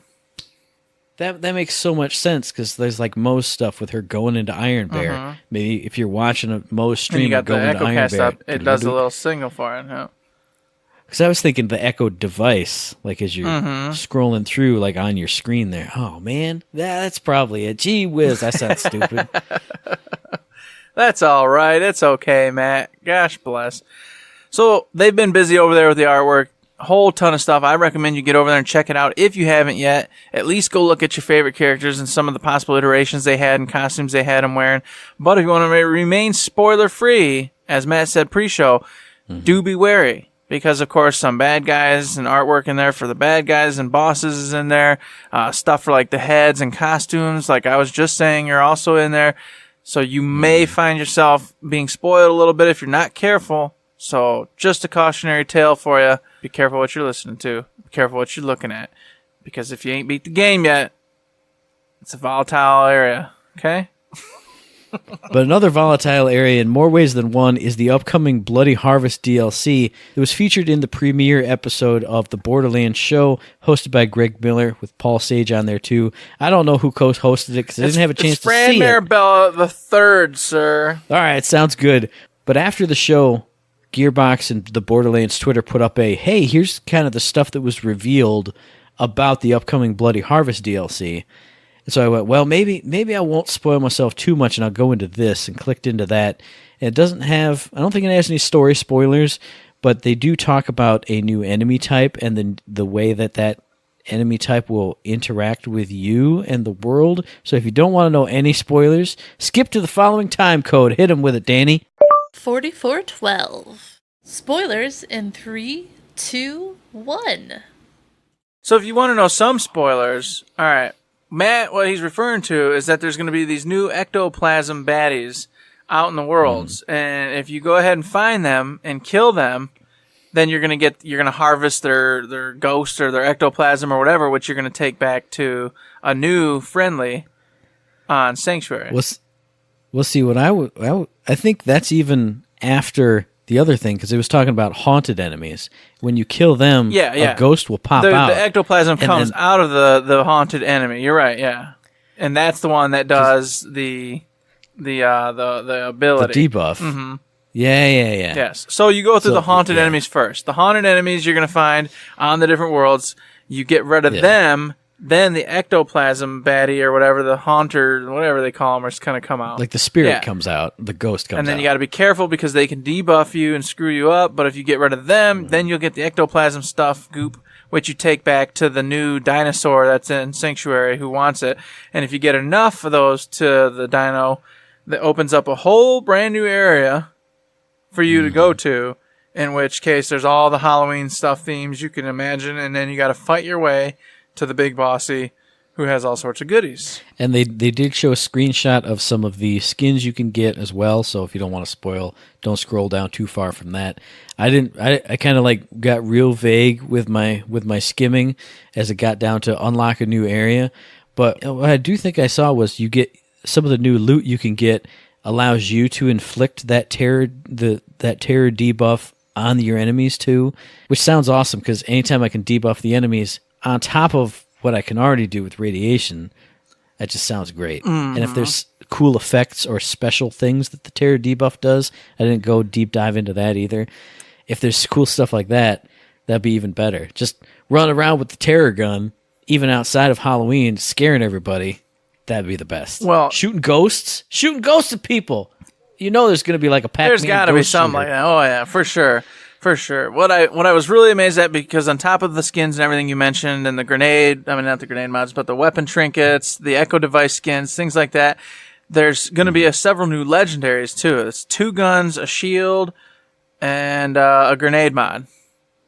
That makes so much sense because there's like Moe's stuff with her going into Iron Bear. Maybe if you're watching a Moe's stream and going into Iron Bear, it does a little signal for it. Yeah. Because I was thinking the Echo device, like as you're scrolling through, like on your screen there. Oh man, that's probably it. Gee whiz, that sounds stupid. That's all right. It's okay, Matt. Gosh bless. So they've been busy over there with the artwork. Whole ton of stuff. I recommend you get over there and check it out if you haven't yet. At least go look at your favorite characters and some of the possible iterations they had and costumes they had them wearing. But if you want to remain spoiler free, as Matt said pre-show, do be wary. Because, of course, some bad guys and artwork in there for the bad guys and bosses is in there. Stuff for like the heads and costumes, like I was just saying, you're also in there. So you may find yourself being spoiled a little bit if you're not careful. So just a cautionary tale for you. Be careful what you're listening to. Be careful what you're looking at. Because if you ain't beat the game yet, it's a volatile area. Okay? But another volatile area in more ways than one is the upcoming Bloody Harvest DLC that was featured in the premiere episode of the Borderlands show, hosted by Greg Miller, with Paul Sage on there too. I don't know who co-hosted it because I didn't have a chance to see it. It's Fran Marabella the third, sir. All right, sounds good. But after the show, Gearbox and the Borderlands Twitter put up hey, here's kind of the stuff that was revealed about the upcoming Bloody Harvest DLC. And so I went, well, maybe I won't spoil myself too much and I'll go into this, and clicked into that. And it doesn't have, I don't think it has any story spoilers, but they do talk about a new enemy type and then the way that enemy type will interact with you and the world. So if you don't want to know any spoilers, skip to the following time code. Hit them with it, Danny. 4412. Spoilers in 3, 2, 1. So if you want to know some spoilers, all right, Matt, what he's referring to is that there's going to be these new ectoplasm baddies out in the worlds, and if you go ahead and find them and kill them, then you're going to harvest their ghost or their ectoplasm or whatever, which you're going to take back to a new friendly on Sanctuary. We'll see. What I think that's even after the other thing, because it was talking about haunted enemies. When you kill them, a ghost will pop out. The ectoplasm comes out of the haunted enemy. You're right, yeah. And that's the one that does the ability. The debuff. Mm-hmm. Yeah. Yes. So you go through the haunted enemies first. The haunted enemies you're going to find on the different worlds. You get rid of them, then the ectoplasm baddie or whatever, the haunter, whatever they call them, are just kind of come out. Like the spirit comes out, the ghost comes out. And then you got to be careful because they can debuff you and screw you up. But if you get rid of them, then you'll get the ectoplasm stuff, goop, which you take back to the new dinosaur that's in Sanctuary who wants it. And if you get enough of those to the dino, that opens up a whole brand new area for you to go to, in which case there's all the Halloween stuff themes you can imagine, and then you got to fight your way to the big bossy who has all sorts of goodies. And they did show a screenshot of some of the skins you can get as well, so if you don't want to spoil, don't scroll down too far from that. I kind of like got real vague with my skimming as it got down to unlock a new area, but what I do think I saw was you get some of the new loot you can get allows you to inflict that terror debuff on your enemies too, which sounds awesome because anytime I can debuff the enemies on top of what I can already do with radiation, that just sounds great. Mm-hmm. And if there's cool effects or special things that the terror debuff does, I didn't go deep dive into that either. If there's cool stuff like that, that'd be even better. Just run around with the terror gun, even outside of Halloween, scaring everybody. That'd be the best. Well, shooting ghosts at people. You know, there's going to be like a Pac-Man. There's got to be something like that. Oh yeah, for sure. What I was really amazed at, because on top of the skins and everything you mentioned, and the grenade, I mean not the grenade mods, but the weapon trinkets, the Echo device skins, things like that, there's going to be several new legendaries too. It's 2 guns, a shield, and a grenade mod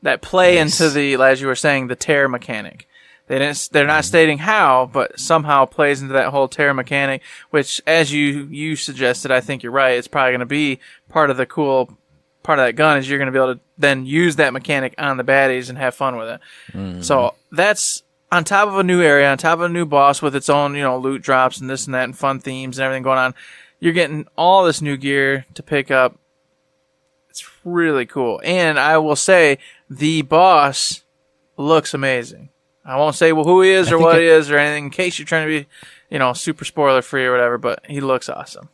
that play into the, as you were saying, the tear mechanic. They're not stating how, but somehow plays into that whole tear mechanic, which, as you suggested, I think you're right. It's probably going to be part of the cool part of that gun is you're going to be able to then use that mechanic on the baddies and have fun with it. Mm-hmm. So that's on top of a new area, on top of a new boss with its own, loot drops and this and that and fun themes and everything going on. You're getting all this new gear to pick up. It's really cool. And I will say the boss looks amazing. I won't say who he is or what he is or anything in case you're trying to be, super spoiler free or whatever, but he looks awesome.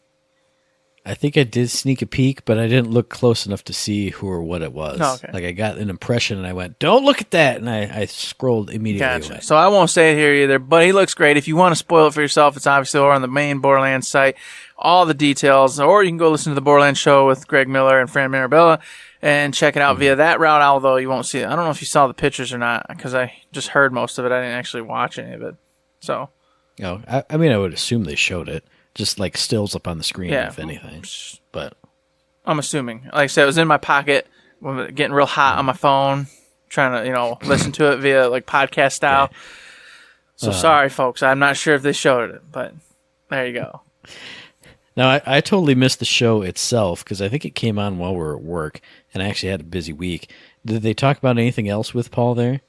I think I did sneak a peek, but I didn't look close enough to see who or what it was. Oh, okay. Like I got an impression and I went, don't look at that. And I scrolled immediately away. So I won't say it here either, but he looks great. If you want to spoil it for yourself, it's obviously over on the main Borderlands site. All the details, or you can go listen to the Borderlands show with Greg Miller and Fran Mirabella and check it out via that route, although you won't see it. I don't know if you saw the pictures or not, because I just heard most of it. I didn't actually watch any of it. So, I mean, I would assume they showed it, just like stills up on the screen, if anything. But I'm assuming. Like I said, it was in my pocket, getting real hot on my phone, trying to, listen to it via like podcast style. Yeah. So sorry, folks. I'm not sure if they showed it, but there you go. Now, I totally missed the show itself because I think it came on while we were at work, and I actually had a busy week. Did they talk about anything else with Paul there?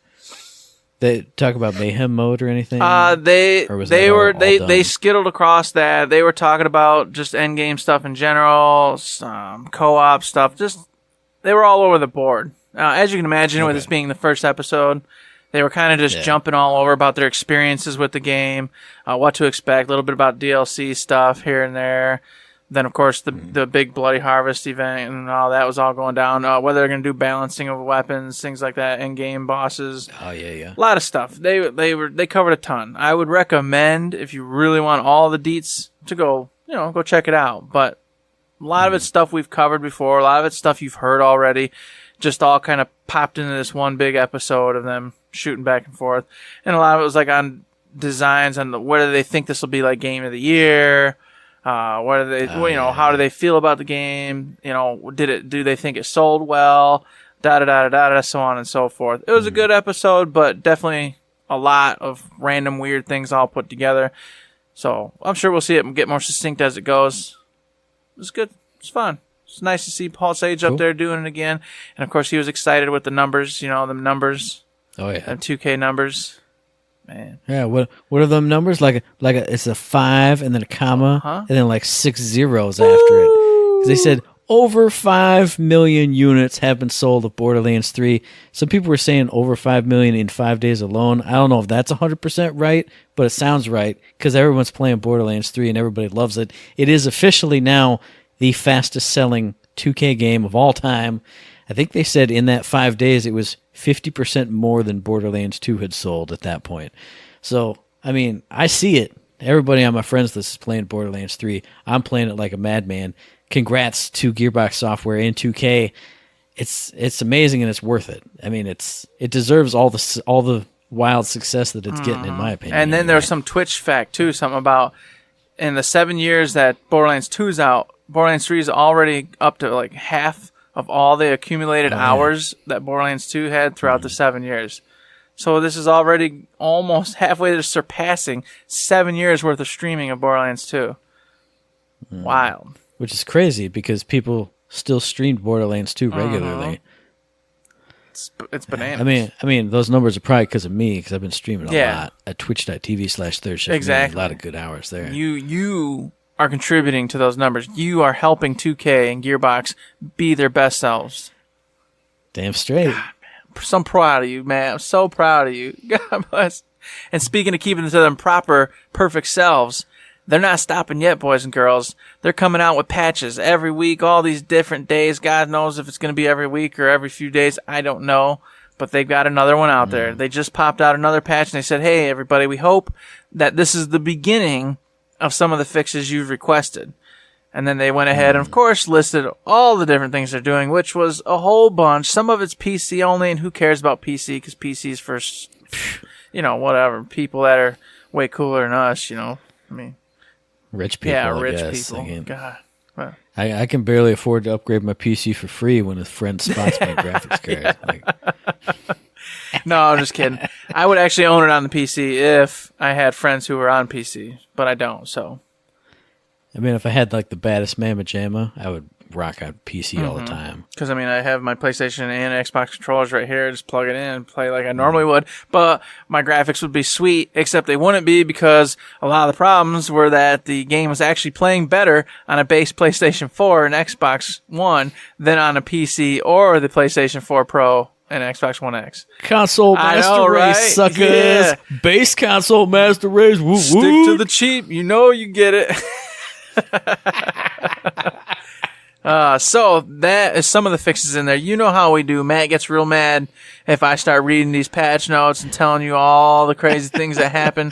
They talk about mayhem mode or anything? They skittled across that. They were talking about just endgame stuff in general, some co-op stuff. Just they were all over the board. As you can imagine, with this being the first episode, they were kind of just jumping all over about their experiences with the game, what to expect, a little bit about DLC stuff here and there. Then, of course, the big Bloody Harvest event and all that was all going down. Whether they're going to do balancing of weapons, things like that, in-game bosses. Oh, yeah. A lot of stuff. They covered a ton. I would recommend, if you really want all the deets, to go check it out. But a lot of it's stuff we've covered before. A lot of it's stuff you've heard already. Just all kind of popped into this one big episode of them shooting back and forth. And a lot of it was like on designs on whether they think this will be like game of the year. What are they? How do they feel about the game? Do they think it sold well? So on and so forth. It was a good episode, but definitely a lot of random weird things all put together. So I'm sure we'll see it get more succinct as it goes. It was good. It's fun. It's nice to see Paul Sage up there doing it again. And of course, he was excited with the numbers. The numbers. Oh yeah. Them 2K numbers. Man. Yeah, what are them numbers? It's a 5 and then a comma and then like 6 zeros after it. Because they said over 5 million units have been sold of Borderlands 3. Some people were saying over 5 million in 5 days alone. I don't know if that's 100% right, but it sounds right because everyone's playing Borderlands 3 and everybody loves it. It is officially now the fastest selling 2K game of all time. I think they said in that 5 days it was 50% more than Borderlands 2 had sold at that point. So, I mean, I see it. Everybody on my friends list is playing Borderlands 3. I'm playing it like a madman. Congrats to Gearbox Software and 2K. It's amazing and it's worth it. I mean, it deserves all the wild success that it's getting, in my opinion. And then there's some Twitch fact too, something about in the 7 years that Borderlands 2's out, Borderlands 3 is already up to like half of all the accumulated hours that Borderlands 2 had throughout the 7 years. So this is already almost halfway to surpassing 7 years worth of streaming of Borderlands 2. Wild. Which is crazy because people still streamed Borderlands 2 regularly. It's bananas. I mean, those numbers are probably because of me because I've been streaming a lot at twitch.tv/thirdshift. Exactly. A lot of good hours there. You are contributing to those numbers. You are helping 2K and Gearbox be their best selves. Damn straight. God, man, so proud of you, man. I'm so proud of you. God bless. And speaking of keeping to them proper, perfect selves, they're not stopping yet, boys and girls. They're coming out with patches every week, all these different days. God knows if it's going to be every week or every few days. I don't know. But they've got another one out there. They just popped out another patch, and they said, hey, everybody, we hope that this is the beginning of some of the fixes you've requested. And then they went ahead and, of course, listed all the different things they're doing, which was a whole bunch. Some of it's PC only, and who cares about PC? Because PC's for, whatever, people that are way cooler than us, I mean. Rich people, yeah, I rich guess. people. God. Well, I can barely afford to upgrade my PC for free when a friend spots my graphics card. No, I'm just kidding. I would actually own it on the PC if I had friends who were on PC, but I don't, so. I mean, if I had like the baddest mamma jamma, I would rock out PC all the time. Because, I have my PlayStation and Xbox controllers right here. Just plug it in and play like I normally would. But my graphics would be sweet, except they wouldn't be because a lot of the problems were that the game was actually playing better on a base PlayStation 4 and Xbox One than on a PC or the PlayStation 4 Pro and Xbox One X. Console master race, right? suckers. Yeah. Base console master race. Woo, Stick woo. to the cheap. You get it. So that is some of the fixes in there. You know how we do. Matt gets real mad if I start reading these patch notes and telling you all the crazy things that happen.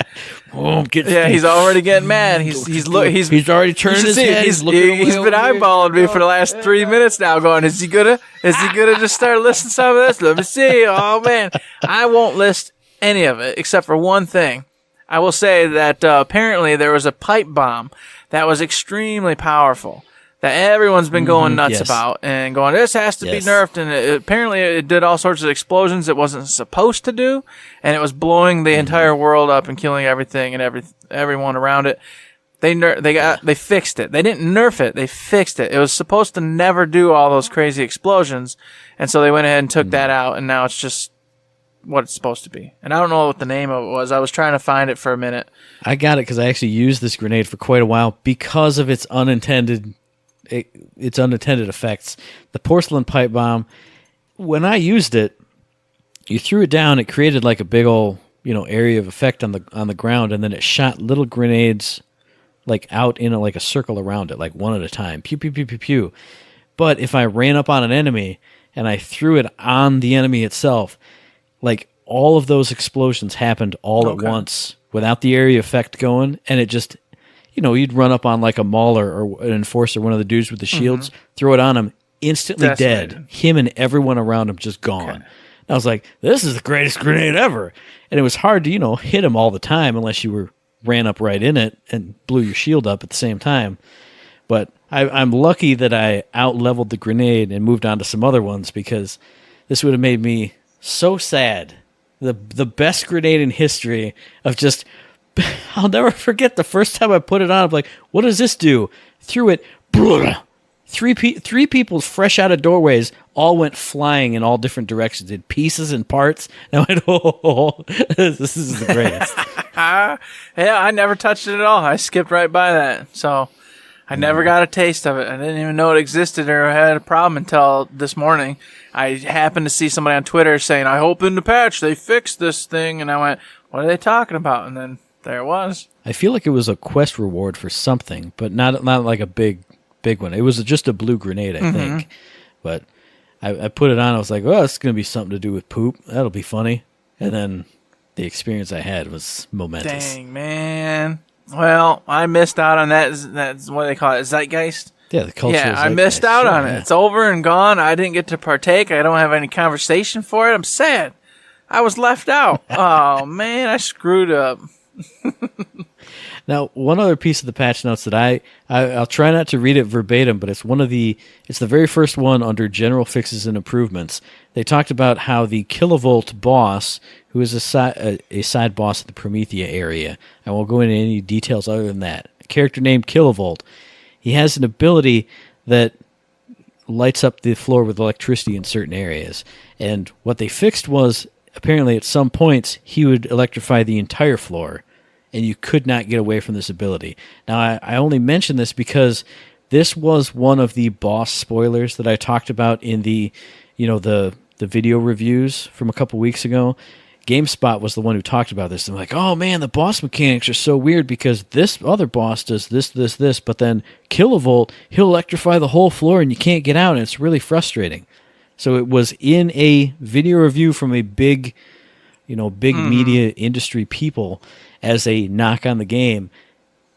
He's already getting mad. He's already turning his head. He's been eyeballing me for the last 3 minutes now, going, is he gonna just start listing some of this? Let me see. Oh man, I won't list any of it except for one thing. I will say that apparently there was a pipe bomb that was extremely powerful that everyone's been going nuts about and going, this has to be nerfed. And apparently it did all sorts of explosions it wasn't supposed to do. And it was blowing the entire world up and killing everything and everyone around it. They fixed it. They didn't nerf it. They fixed it. It was supposed to never do all those crazy explosions. And so they went ahead and took that out. And now it's just what it's supposed to be. And I don't know what the name of it was. I was trying to find it for a minute. I got it because I actually used this grenade for quite a while because of its unintended effects. The porcelain pipe bomb, when I used it, you threw it down, it created like a big old, area of effect on the ground, and then it shot little grenades like out in like a circle around it, like one at a time. Pew, pew, pew, pew, pew. But if I ran up on an enemy and I threw it on the enemy itself, like all of those explosions happened all at once without the area effect going, and it just, you'd run up on like a mauler or an enforcer, one of the dudes with the shields, throw it on him, instantly dead. Him and everyone around him just gone. And I was like, this is the greatest grenade ever. And it was hard to, hit him all the time unless you ran up right in it and blew your shield up at the same time. But I'm lucky that I out-leveled the grenade and moved on to some other ones because this would have made me so sad. The best grenade in history of just... I'll never forget the first time I put it on. I'm like, what does this do? Threw it. Three people fresh out of doorways all went flying in all different directions, in pieces and parts. And I went, oh, this is the greatest. Yeah, I never touched it at all. I skipped right by that. So I never got a taste of it. I didn't even know it existed or had a problem until this morning. I happened to see somebody on Twitter saying, I hope in the patch they fixed this thing. And I went, what are they talking about? And then there it was. I feel like it was a quest reward for something, but not like a big one. It was just a blue grenade, I think. But I put it on. I was like, oh, it's going to be something to do with poop. That'll be funny. And then the experience I had was momentous. Dang, man. Well, I missed out on that. That's what they call it, zeitgeist. Yeah, the culture. Yeah, I missed out on it. Yeah. It's over and gone. I didn't get to partake. I don't have any conversation for it. I'm sad. I was left out. Oh, man, I screwed up. Now, one other piece of the patch notes that I'll try not to read it verbatim, but it's the very first one under general fixes and improvements. They talked about how the Kilovolt boss, who is a side boss of the Promethea area, I won't go into any details other than that. A character named Kilovolt. He has an ability that lights up the floor with electricity in certain areas. And what they fixed was, apparently at some points, he would electrify the entire floor, and you could not get away from this ability. Now, I only mention this because this was one of the boss spoilers that I talked about in the video reviews from a couple weeks ago. GameSpot was the one who talked about this. They're like, oh man, the boss mechanics are so weird because this other boss does this, but then Kilovolt, he'll electrify the whole floor and you can't get out, and it's really frustrating. So it was in a video review from a big media industry people as a knock on the game.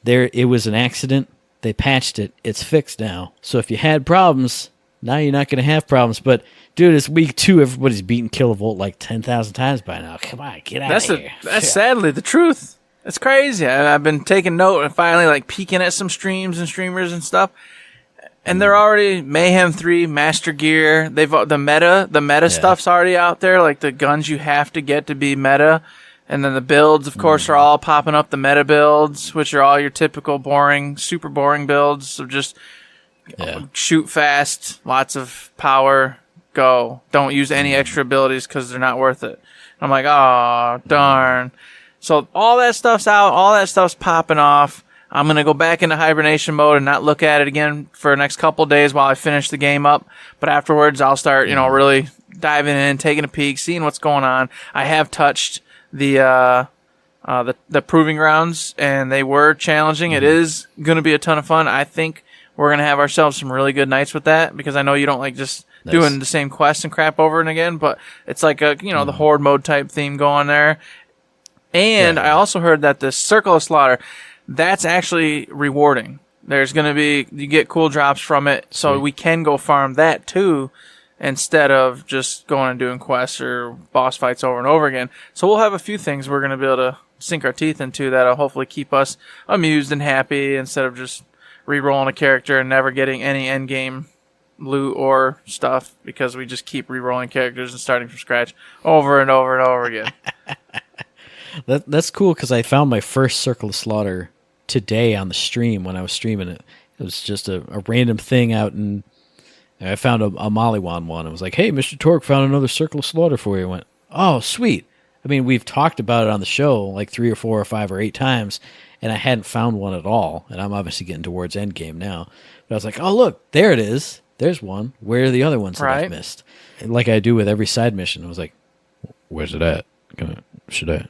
It was an accident. They patched it. It's fixed now. So if you had problems, now you're not going to have problems. But dude, it's week 2. Everybody's beaten Kilovolt like 10,000 times by now. Come on, get out of here. That's sadly the truth. It's crazy. I've been taking note and finally like peeking at some streams and streamers and stuff. And they're already Mayhem 3, Master Gear. The meta stuff's already out there, like the guns you have to get to be meta. And then the builds, of course, are all popping up, the meta builds, which are all your typical boring, super boring builds. So just shoot fast, lots of power, go. Don't use any extra abilities because they're not worth it. I'm like, oh, darn. So all that stuff's out. All that stuff's popping off. I'm going to go back into hibernation mode and not look at it again for the next couple of days while I finish the game up. But afterwards, I'll start, really diving in, taking a peek, seeing what's going on. I have touched the proving grounds, and they were challenging. It is going to be a ton of fun. I think we're going to have ourselves some really good nights with that, because I know you don't like just doing the same quests and crap over and again, but it's like the horde mode type theme going there. And I also heard that the Circle of Slaughter, that's actually rewarding. There's going to be, you get cool drops from it, so we can go farm that too, instead of just going and doing quests or boss fights over and over again. So we'll have a few things we're going to be able to sink our teeth into that'll hopefully keep us amused and happy, instead of just re-rolling a character and never getting any endgame loot or stuff, because we just keep re-rolling characters and starting from scratch over and over and over again. That's cool, because I found my first Circle of Slaughter today on the stream when I was streaming it. It was just a random thing out, and I found a Maliwan one. I was like, hey, Mr. Torque found another Circle of Slaughter for you. I went, oh, sweet. I mean, we've talked about it on the show like 3 or 4 or 5 or 8 times, and I hadn't found one at all. And I'm obviously getting towards endgame now. But I was like, oh, look, there it is. There's one. Where are the other ones that I've missed? And like I do with every side mission, I was like, where's it at? Should I?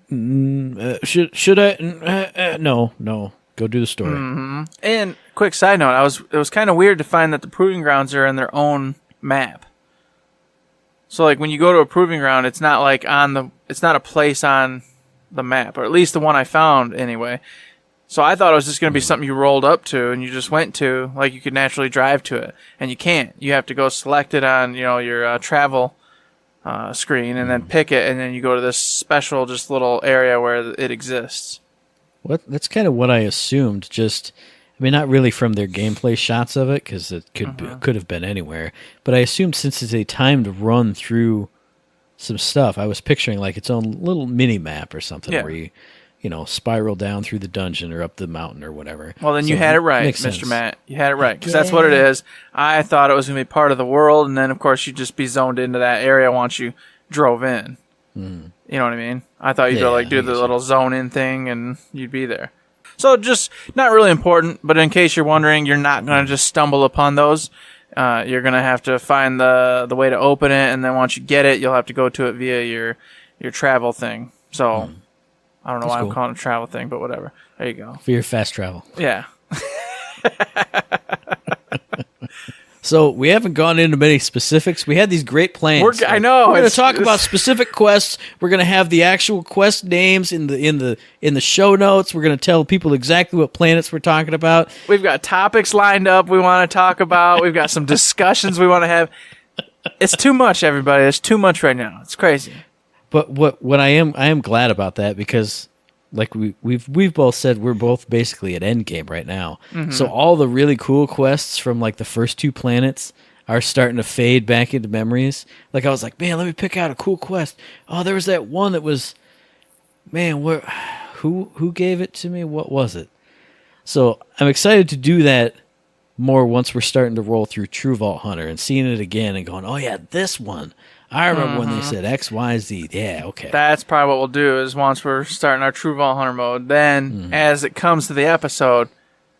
Should I? No. Go do the story. Mm-hmm. And quick side note, it was kind of weird to find that the proving grounds are in their own map. So like when you go to a proving ground, it's not like it's not a place on the map, or at least the one I found anyway. So I thought it was just going to be something you rolled up to and you just went to, like you could naturally drive to it, and you can't. You have to go select it on your travel screen and then pick it, and then you go to this special just little area where it exists. That's kind of what I assumed. Not really from their gameplay shots of it, because it could have been anywhere. But I assumed since it's a timed run through some stuff, I was picturing like its own little mini map or something where you spiral down through the dungeon or up the mountain or whatever. Well, then you had it right, Mr. Matt. You had it right, because that's what it is. I thought it was going to be part of the world, and then, of course, you'd just be zoned into that area once you drove in. You know what I mean? I thought you'd go do the little zone in thing, and you'd be there. So just not really important, but in case you're wondering, you're not going to just stumble upon those. You're going to have to find the way to open it, and then once you get it, you'll have to go to it via your travel thing. So I don't know why I'm calling it a travel thing, but whatever. There you go. For your fast travel. Yeah. So we haven't gone into many specifics. We had these great plans. I know. We're going to talk about specific quests. We're going to have the actual quest names in the show notes. We're going to tell people exactly what planets we're talking about. We've got topics lined up we want to talk about. We've got some discussions we want to have. It's too much, everybody. It's too much right now. It's crazy. But what I am glad about that, because like we've both said, we're both basically at endgame right now. Mm-hmm. So all the really cool quests from like the first 2 planets are starting to fade back into memories. Like I was like, man, let me pick out a cool quest. Oh, there was that one that was, man, who gave it to me? What was it? So I'm excited to do that more once we're starting to roll through True Vault Hunter and seeing it again and going, oh yeah, this one. I remember when they said X, Y, Z. Yeah, okay. That's probably what we'll do is once we're starting our True Vault Hunter mode, then as it comes to the episode,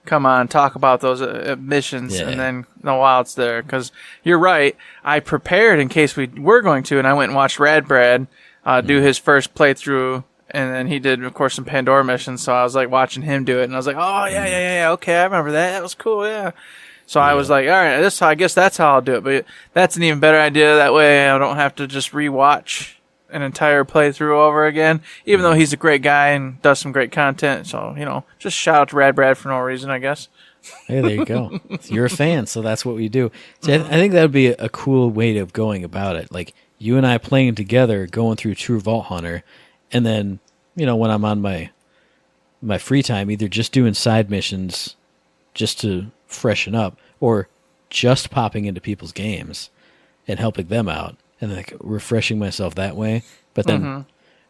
come on, talk about those missions and then know while it's there. Because you're right, I prepared in case we were going to, and I went and watched Rad Brad do his first playthrough, and then he did, of course, some Pandora missions, so I was like watching him do it, and I was like, oh, yeah, okay, I remember that. That was cool, yeah. So I was like, all right, I guess that's how I'll do it. But that's an even better idea. That way I don't have to just rewatch an entire playthrough over again, even though he's a great guy and does some great content. So, just shout out to Rad Brad for no reason, I guess. Hey, there you go. You're a fan, so that's what we do. See, I think that would be a cool way of going about it. Like, you and I playing together, going through True Vault Hunter, and then, when I'm on my free time, either just doing side missions just to freshen up, or just popping into people's games and helping them out and like refreshing myself that way. But then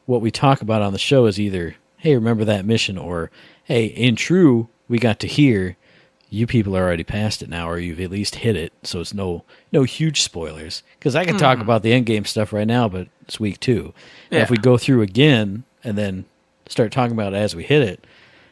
what we talk about on the show is either, hey, remember that mission, or hey, in True, we got to hear you people are already past it now, or you've at least hit it, so it's no huge spoilers. Because I can talk about the endgame stuff right now, but it's week 2. And if we go through again and then start talking about it as we hit it,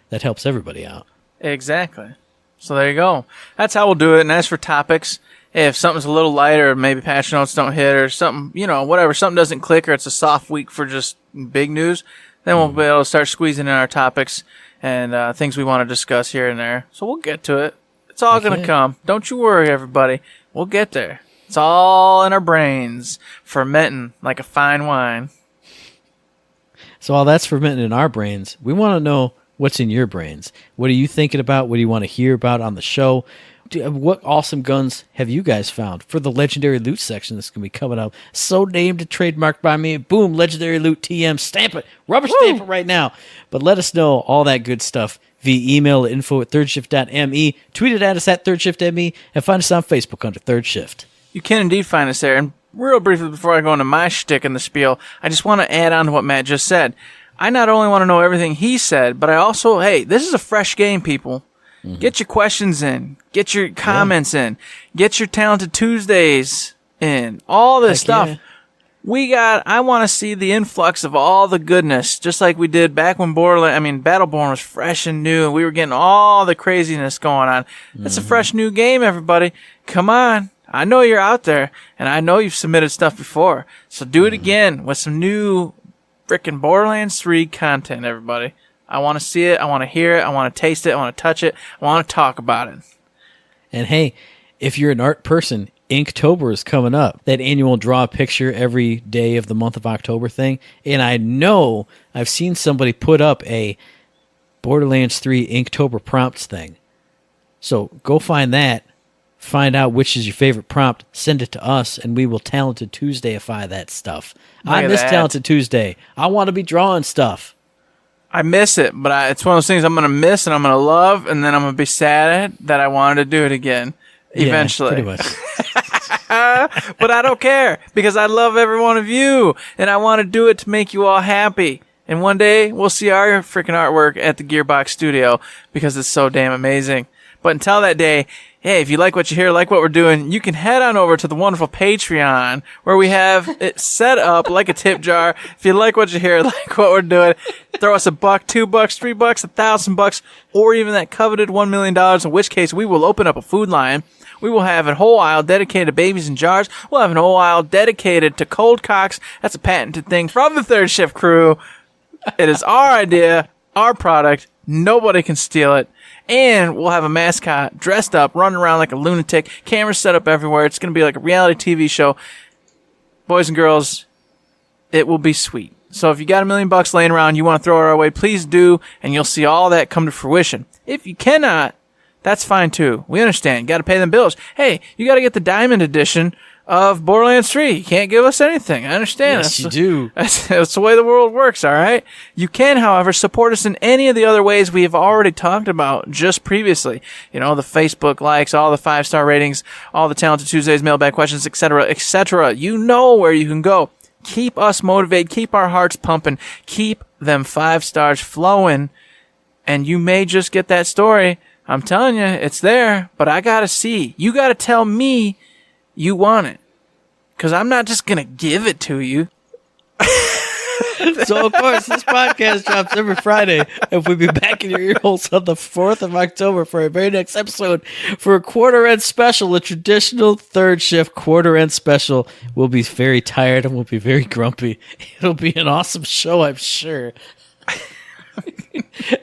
that helps everybody out. Exactly. So there you go. That's how we'll do it. And as for topics, if something's a little lighter, maybe patch notes don't hit, or something, whatever, something doesn't click, or it's a soft week for just big news, then we'll be able to start squeezing in our topics and things we want to discuss here and there. So we'll get to it. It's all going to come. Don't you worry, everybody. We'll get there. It's all in our brains, fermenting like a fine wine. So while that's fermenting in our brains, we want to know what's in your brains. What are you thinking about? What do you want to hear about on the show? What awesome guns have you guys found for the Legendary Loot section that's going to be coming up? So named and trademarked by me. Boom, Legendary Loot TM. Stamp it. Rubber stamp it right now. But let us know all that good stuff via email at info@thirdshift.me. Tweet it at us at thirdshiftme, and find us on Facebook under Third Shift. You can indeed find us there. And real briefly before I go into my shtick in the spiel, I just want to add on to what Matt just said. I not only want to know everything he said, but I also, hey, this is a fresh game, people. Get your questions in. Get your comments in. Get your Talented Tuesdays in. All this stuff. Yeah. I want to see the influx of all the goodness, just like we did back when Battleborn was fresh and new, and we were getting all the craziness going on. It's a fresh new game, everybody. Come on. I know you're out there, and I know you've submitted stuff before. So do it again with some new frickin' Borderlands 3 content, everybody. I want to see it. I want to hear it. I want to taste it. I want to touch it. I want to talk about it. And hey, if you're an art person, Inktober is coming up. That annual draw a picture every day of the month of October thing. And I know I've seen somebody put up a Borderlands 3 Inktober prompts thing. So go find that. Find out which is your favorite prompt, send it to us, and we will Talented Tuesdayify that stuff. I miss Talented Tuesday. I want to be drawing stuff. I miss it, but it's one of those things I'm going to miss and I'm going to love, and then I'm going to be sad that I wanted to do it again eventually. Yeah, pretty much. But I don't care, because I love every one of you, and I want to do it to make you all happy. And one day, we'll see our freaking artwork at the Gearbox studio, because it's so damn amazing. But until that day, hey, if you like what you hear, like what we're doing, you can head on over to the wonderful Patreon where we have it set up like a tip jar. If you like what you hear, like what we're doing, throw us $1, $2, $3, $1,000, or even that coveted $1 million, in which case we will open up a food line. We will have a whole aisle dedicated to babies in jars. We'll have a whole aisle dedicated to cold cocks. That's a patented thing from the Third Shift crew. It is our idea, our product. Nobody can steal it. And we'll have a mascot dressed up, running around like a lunatic, cameras set up everywhere. It's going to be like a reality TV show. Boys and girls, it will be sweet. So if you got $1 million laying around, you want to throw it our way, please do, and you'll see all that come to fruition. If you cannot, that's fine too. We understand. You got to pay them bills. Hey, you got to get the Diamond Edition of Borderlands 3. You can't give us anything. I understand. Yes, you do. That's the way the world works, all right? You can, however, support us in any of the other ways we have already talked about just previously. You know, the Facebook likes, all the 5-star ratings, all the Talented Tuesdays, mailbag questions, etc., etc. You know where you can go. Keep us motivated. Keep our hearts pumping. Keep them 5 stars flowing. And you may just get that story. I'm telling you, it's there, but I got to see. You got to tell me you want it, because I'm not just going to give it to you. So, of course, this podcast drops every Friday, and we'll be back in your ear holes on the 4th of October for our very next episode for a quarter-end special, a traditional Third Shift quarter-end special. We'll be very tired, and we'll be very grumpy. It'll be an awesome show, I'm sure.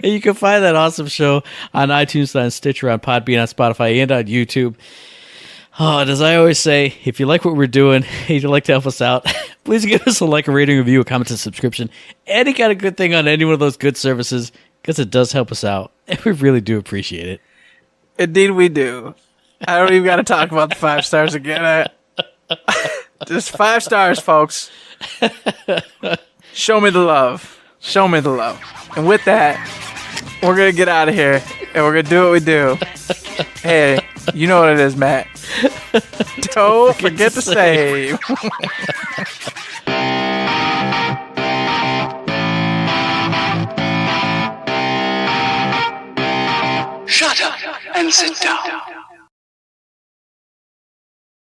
And you can find that awesome show on iTunes, on Stitcher, on Podbean, on Spotify, and on YouTube. Oh, and as I always say, if you like what we're doing and you'd like to help us out, please give us a like, a rating, review, a comment, and subscription. Any kind of good thing on any one of those good services, because it does help us out. And we really do appreciate it. Indeed we do. I don't even got to talk about the 5 stars again. Just 5 stars, folks. Show me the love. Show me the love. And with that, we're going to get out of here, and we're going to do what we do. Hey, you know what it is, Matt. Don't forget to save. Shut up and sit down.